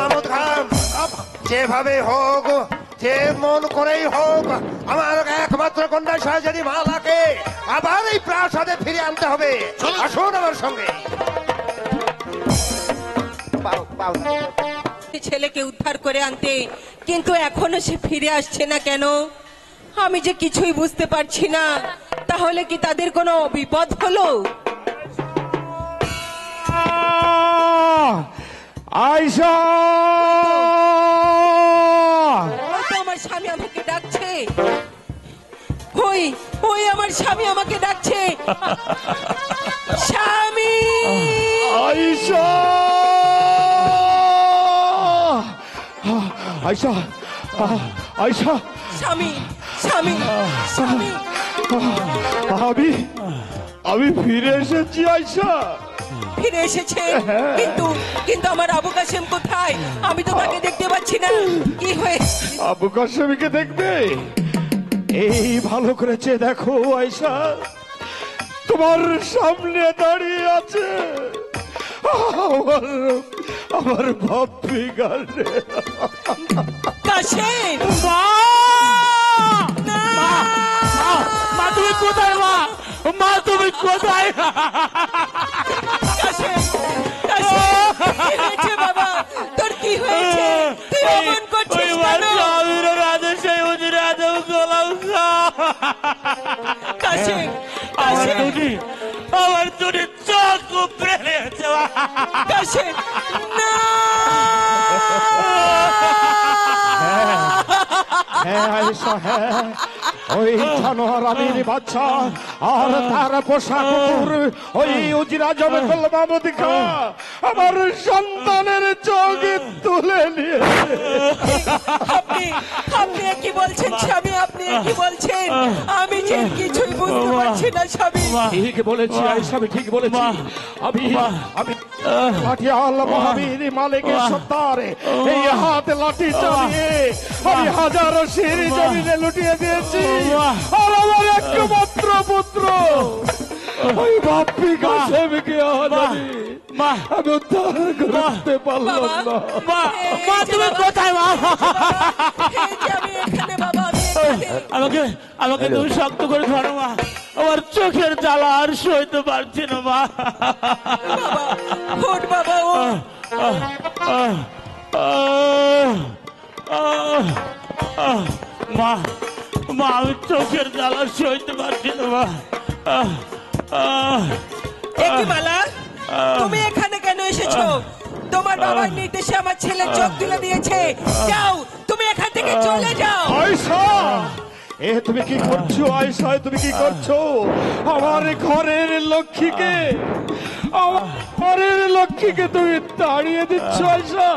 মাহমুদ খান, যেভাবে হোক, যে মন করেই হোক, আমার একমাত্র কন্যা শাহজাদি মালাকে আবার এই প্রাসাদে ফিরে আনতে হবে। আসুন আমার সঙ্গে। ছেলেকে উদ্ধার করে আনতে, কিন্তু এখনো সে ফিরে আসছে না কেন? আমি যে কিছুই বুঝতে পারছি না। তাহলে কি তাদের কোনো বিপদ হলো? আয়শা, হয়তো আমার স্বামী আমাকে ডাকছে। ওই ওই আমার স্বামী আমাকে ডাকছে। স্বামী, আয়শা, আয়শা, আয়শা, স্বামী, স্বামী, স্বামী। আমি ফিরে এসেছি আয়শা। ফিরে এসেছে, কিন্তু কিন্তু আমার আবু কাসেম কোথায়? আমি তো তাকে দেখতে পাচ্ছি না। কি হয়েছে? আবু কাসেমকে দেখবে? এই ভালো করেছে দেখো আয়শা, তোমার সামনে দাঁড়িয়ে আছে আমার ভাবি গানে। কাসেম, মা তুমি কোথায়? মা মা তুমি কোথায়? কাসেম, কাসেম, কি হয়েছে বাবা? তোর কি হয়েছে? তুই অমন করছিস কেন? কাসেম, কাসেম, আমার দুটি চোখ উপড়ে নিয়েছে। কাসেম, না! হ্যাঁ আয়েশা, হ্যাঁ, ওই জানোয়ার আমির বাচ্চা আর তার পোষা কুকুর ওই উজির আজম গোল মাহমুদ খাঁ আমার সন্তানের চোখ তুলে নিয়েছে। আপনি আপনি কি বলছেন স্বামী? আপনি কি বলছেন? আমি যে কিছুই বুঝতে পারছি না স্বামী। ঠিক বলেছি আয়েশা, আমি ঠিক বলেছি। আমি লাঠিয়াল মহাবীর মালিকের সত্তার এই হাত লাঠি চালিয়ে আমি হাজারো সিঁড়ি জমিনে লুটিয়ে দিয়েছি। আর আমার একমাত্র পুত্র ওই বাপ্পি কাসেমকে জানি মা আমি উদ্ধার করতে পারলাম না। মা মা তুমি কোথায় মা এই যে আমি এখানে বাবা, আমি এখানে। আমাকে আমাকে তুমি শক্ত করে ধরো মা, আমার চোখের জ্বালা আর সইতে পারছি না মা। বাবা ওঠ বাবা ও মা মা আমি চোখের জ্বালা সইতে পারছি না মা। একই মালা, তুমি এখানে কেন এসেছো? তোমার বাবার নির্দেশে আমার ছেলে চোখ তুলে দিয়েছে। যাও, তুমি এখান থেকে চলে যাও। আয়শা, এ তুমি কি করছো? আয়শা, তুমি কি করছো? আমার ঘরের লক্ষ্মীকে, আমার ঘরের লক্ষ্মীকে তুমি তাড়িয়ে দিচ্ছ আয়শা।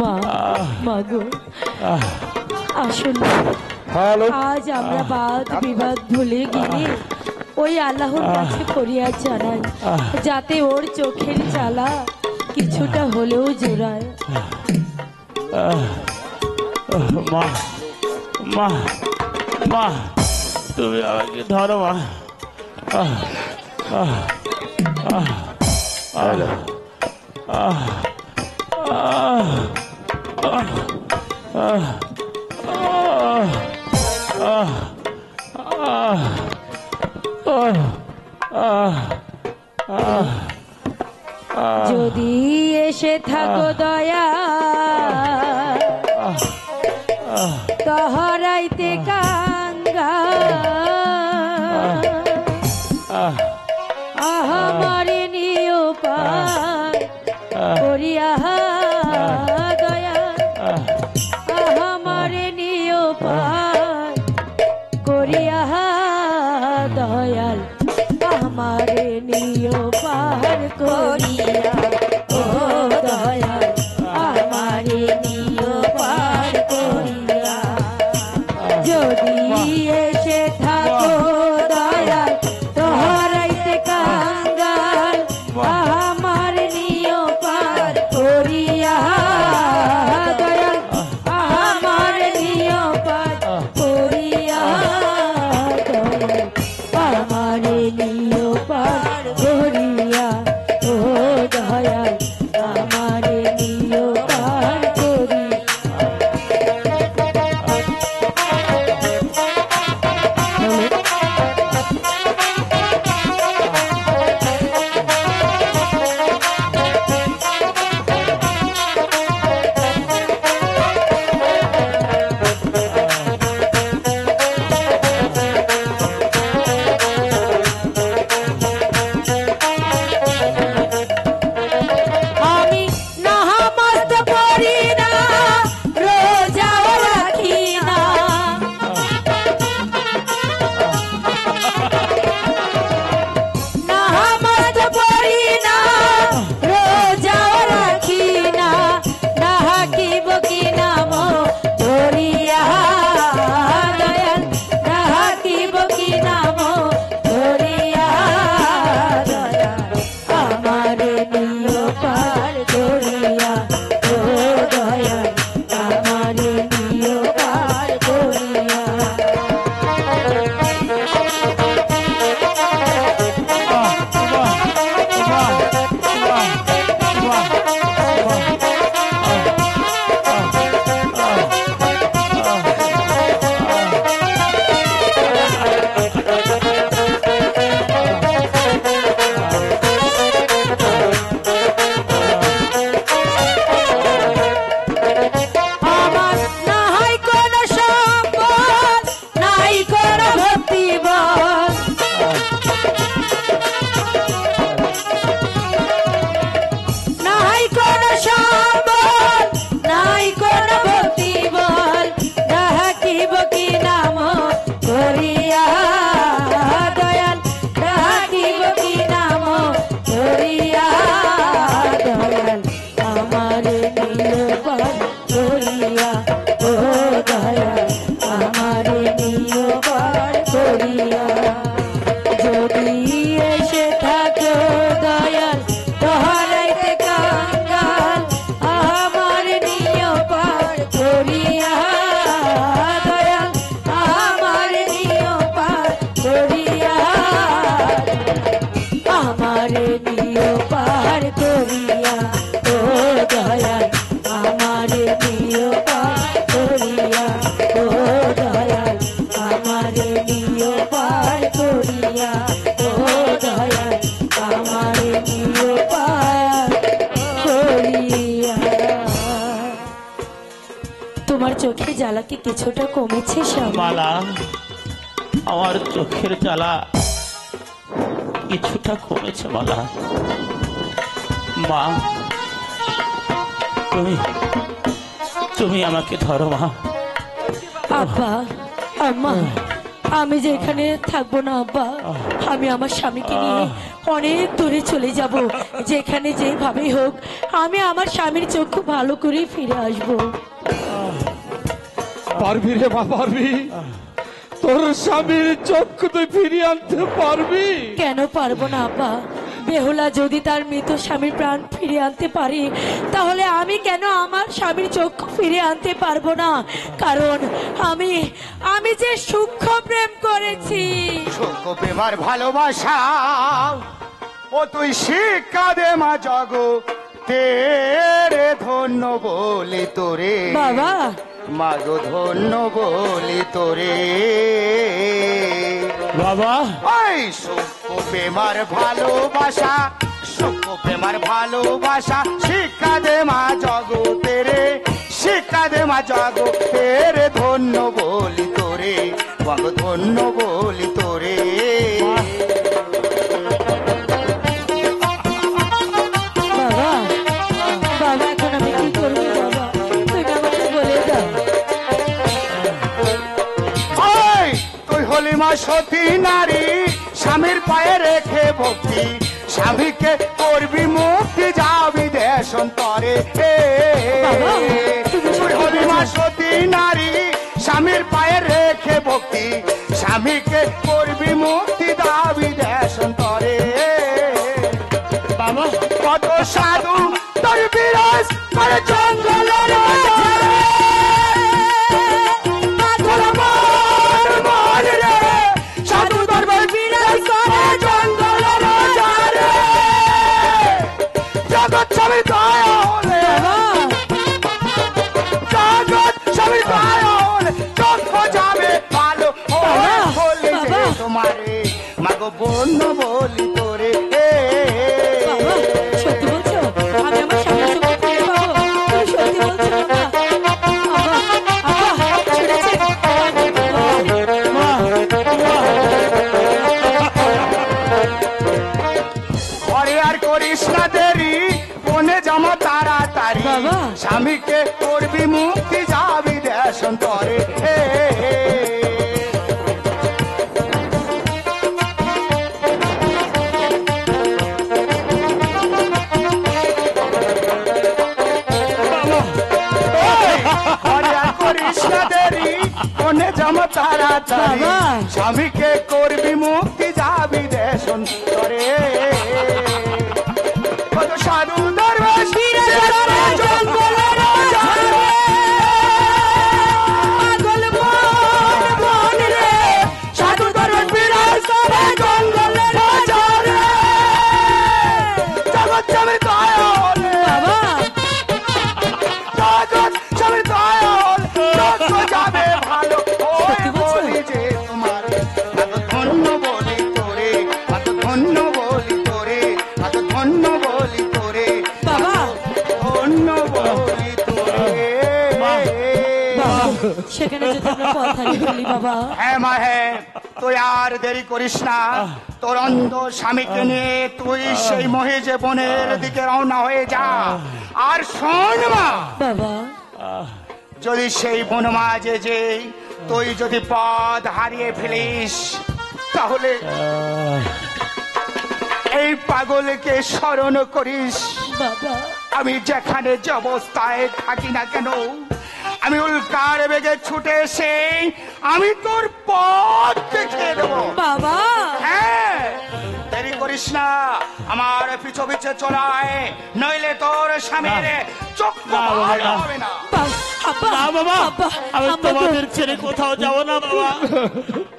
মা মা গো, আসুন আজ আমরা বাদ বিবাদ ভুলে গিয়ে ওই আল্লাহর কাছে ফরিয়াদ জানাই, যাতে ওর চোখের জ্বালা কিছুটা হলেও জোড়ায়। মা মা মা তুমি আমাকে ধরো মা। যদি এসে থাকো দয়া তহরাইতে কাঙ্গা, আমার নিয় করিয়া দয়া, আমার নিয় করিয়া দয়াল, আমার নিয় পার করিয়া ও দয়াল, আমার নিয় পার করিয়া। যদি এসে থাকো দয়াল তোহরাইতে কাঙ্গাল, আমার নিয় পার করিয়া দয়াল, আমার নিয় পার করিয়া দয়াল, আমার নিয় পার করিয়া ও দয়াল। চোখে জ্বালা কি কিছুটা কমেছে স্বামী? মালা, আমার চোখের জ্বালা কিছুটা কমেছে মালা। মা, তুমি আমাকে ধরো মা। আব্বা, আম্মা, আমি যে এখানে থাকবো না আব্বা, আমি আমার স্বামীকে নিয়ে অনেক দূরে চলে যাব। যেখানে যেভাবেই হোক আমি আমার স্বামীর চক্ষু ভালো করে ফিরে আসবো। পারবি রে মা, পারবি? তোর স্বামীর চক্ষু তুই ফিরিয়ে আনতে পারবি? কেন পারবো না আব্বা? বেহুলা যদি তার মৃত স্বামীর প্রাণ ফিরে আনতে পারি, তাহলে আমি কেন আমার স্বামীর চক্ষু ফিরে আনতে পারবো না? কারণ আমি যে সূক্ষ্ম প্রেম করেছি। সূক্ষ্ম প্রেম আর ভালোবাসা ও তুই শিক্ষা দে মা জগতেরে, ধন্য বলি তোরে বাবা, মাগো, ধন্য বলি তোরে বাবা। ওই সূক্ষ্ম প্রেম আর ভালোবাসা, সূক্ষ্ম প্রেম আর ভালোবাসা শিক্ষা দে মা জগতেরে, শিক্ষা দে মা জগতেরে, ধন্য বলি তোরে মাগো, ধন্য বলি তোরে। বাবা, বাবা, এখন আমি কি করবো বাবা? তুমি আমাকে বলে দাও। ওই তুই হলি মা সতী নারী, স্বামীর পায়ে রেখে ভক্তি, স্বামীকে করবি মুক্তি, যাবি দেশান্তরে। তুই হলি মা সতী নারী, স্বামীর পায়ে রেখে ভক্তি, স্বামীকে করবি মুক্তি, যাবি দেশান্তরে। বাবা, কত সাধু তোর বিরাজ করে জঙ্গলের মাঝে, তোর মন মন রে, সাধু তোর বিরাজ করে জঙ্গলের মাঝে। জগৎ স্বামী দয়া হলে, জগৎ স্বামী দয়া হলে চক্ষ যাবে ভালো। বলি যে তোমারে মাগো, বন্য বলি তোরে। বাবা, সত্যি বলছো? আমি আমার স্বামীর চোখে ফিরে পাবো? তুমি সত্যি বলছো বাবা? আব্বা, আব্বা, শুনেছেন? ঘরে আর করিস না দেরি, কোনে জামা তাড়াতাড়ি, বাবা। স্বামীকে করবি মুক্তি, যাবি দেশান্তরে। ঘরে আর করিস না দেরি, কোনে জামা তাড়াতাড়ি, বাবা। স্বামীকে করবি মুক্তি, যাবি দেশান্তরে। কত সাধু দরবেশ জঙ্গলের মাঝে, পাগল মন মন রে, সাধু দরবেশ বিরাজ করে জঙ্গলের মাঝে। জগৎ স্বামী দয়া হলে, বাবা, জগৎ স্বামী দয়া হলে চক্ষ যাবে ভালো। ওই সত্যি বলছো? বলি যে তোমার মাগো, ধন্য বলি তোরে মাগো, ধন্য বলি তোরে মাগো, ধন্য বলি তোরে বাবা, ধন্য বলি তোরে। বাবা, সেখানে যদি আমরা পথ হারিয়ে ফেলি বাবা? হ্যাঁ মা, হ্যাঁ, তুই আর দেরি করিস না, তোর অন্ধ স্বামীকে নিয়ে তুই সেই মহিষে বনের দিকে রওনা হয়ে যা। আর শোন মা, বাবা, যদি সেই বন মাঝে যে তুই যদি পথ হারিয়ে ফেলিস, তাহলে এই পাগলকে স্মরণ করিস। বাবা, আমি যেখানে যে অবস্থায় থাকি না কেন, আমি উল্কার বেগে ছুটে এসে আমি তোর পথ দেখিয়ে দেবো। বাবা, হ্যাঁ, দেরি করিস না, আমার পিছু পিছে চলায়, নইলে তোর স্বামীর চক্ষু ভালো হবে না। আব্বা, না বাবা, আব্বা, আমি আব্বা গো। তোমাদের ছেড়ে কোথাও যাব না বাবা।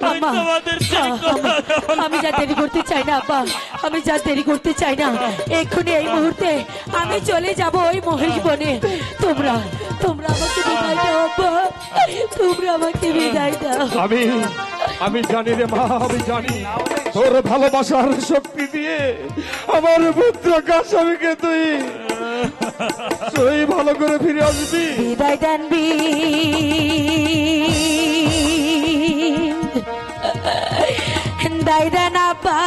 আমি আম্মা, তোমাদের ছেড়ে কোথাও যাব না। আমি যা দেরি করতে চাই না আব্বা, আমি যা দেরি করতে চাই না, এক্ষুনি এই মুহূর্তে আমি চলে যাব ওই মহেশ বনে। তোমরা তোমরা আমাকে বিদায় দাও আব্বা, তোমরা আমাকে বিদায় দাও। আমি জানি রে মা, আমি জানি তোর ভালোবাসার শক্তি দিয়ে আমার পুত্র কাশামীকে তুই তুই ভালো করে ফিরে আসবি। বিদায় দেন দায় দেন আব্বা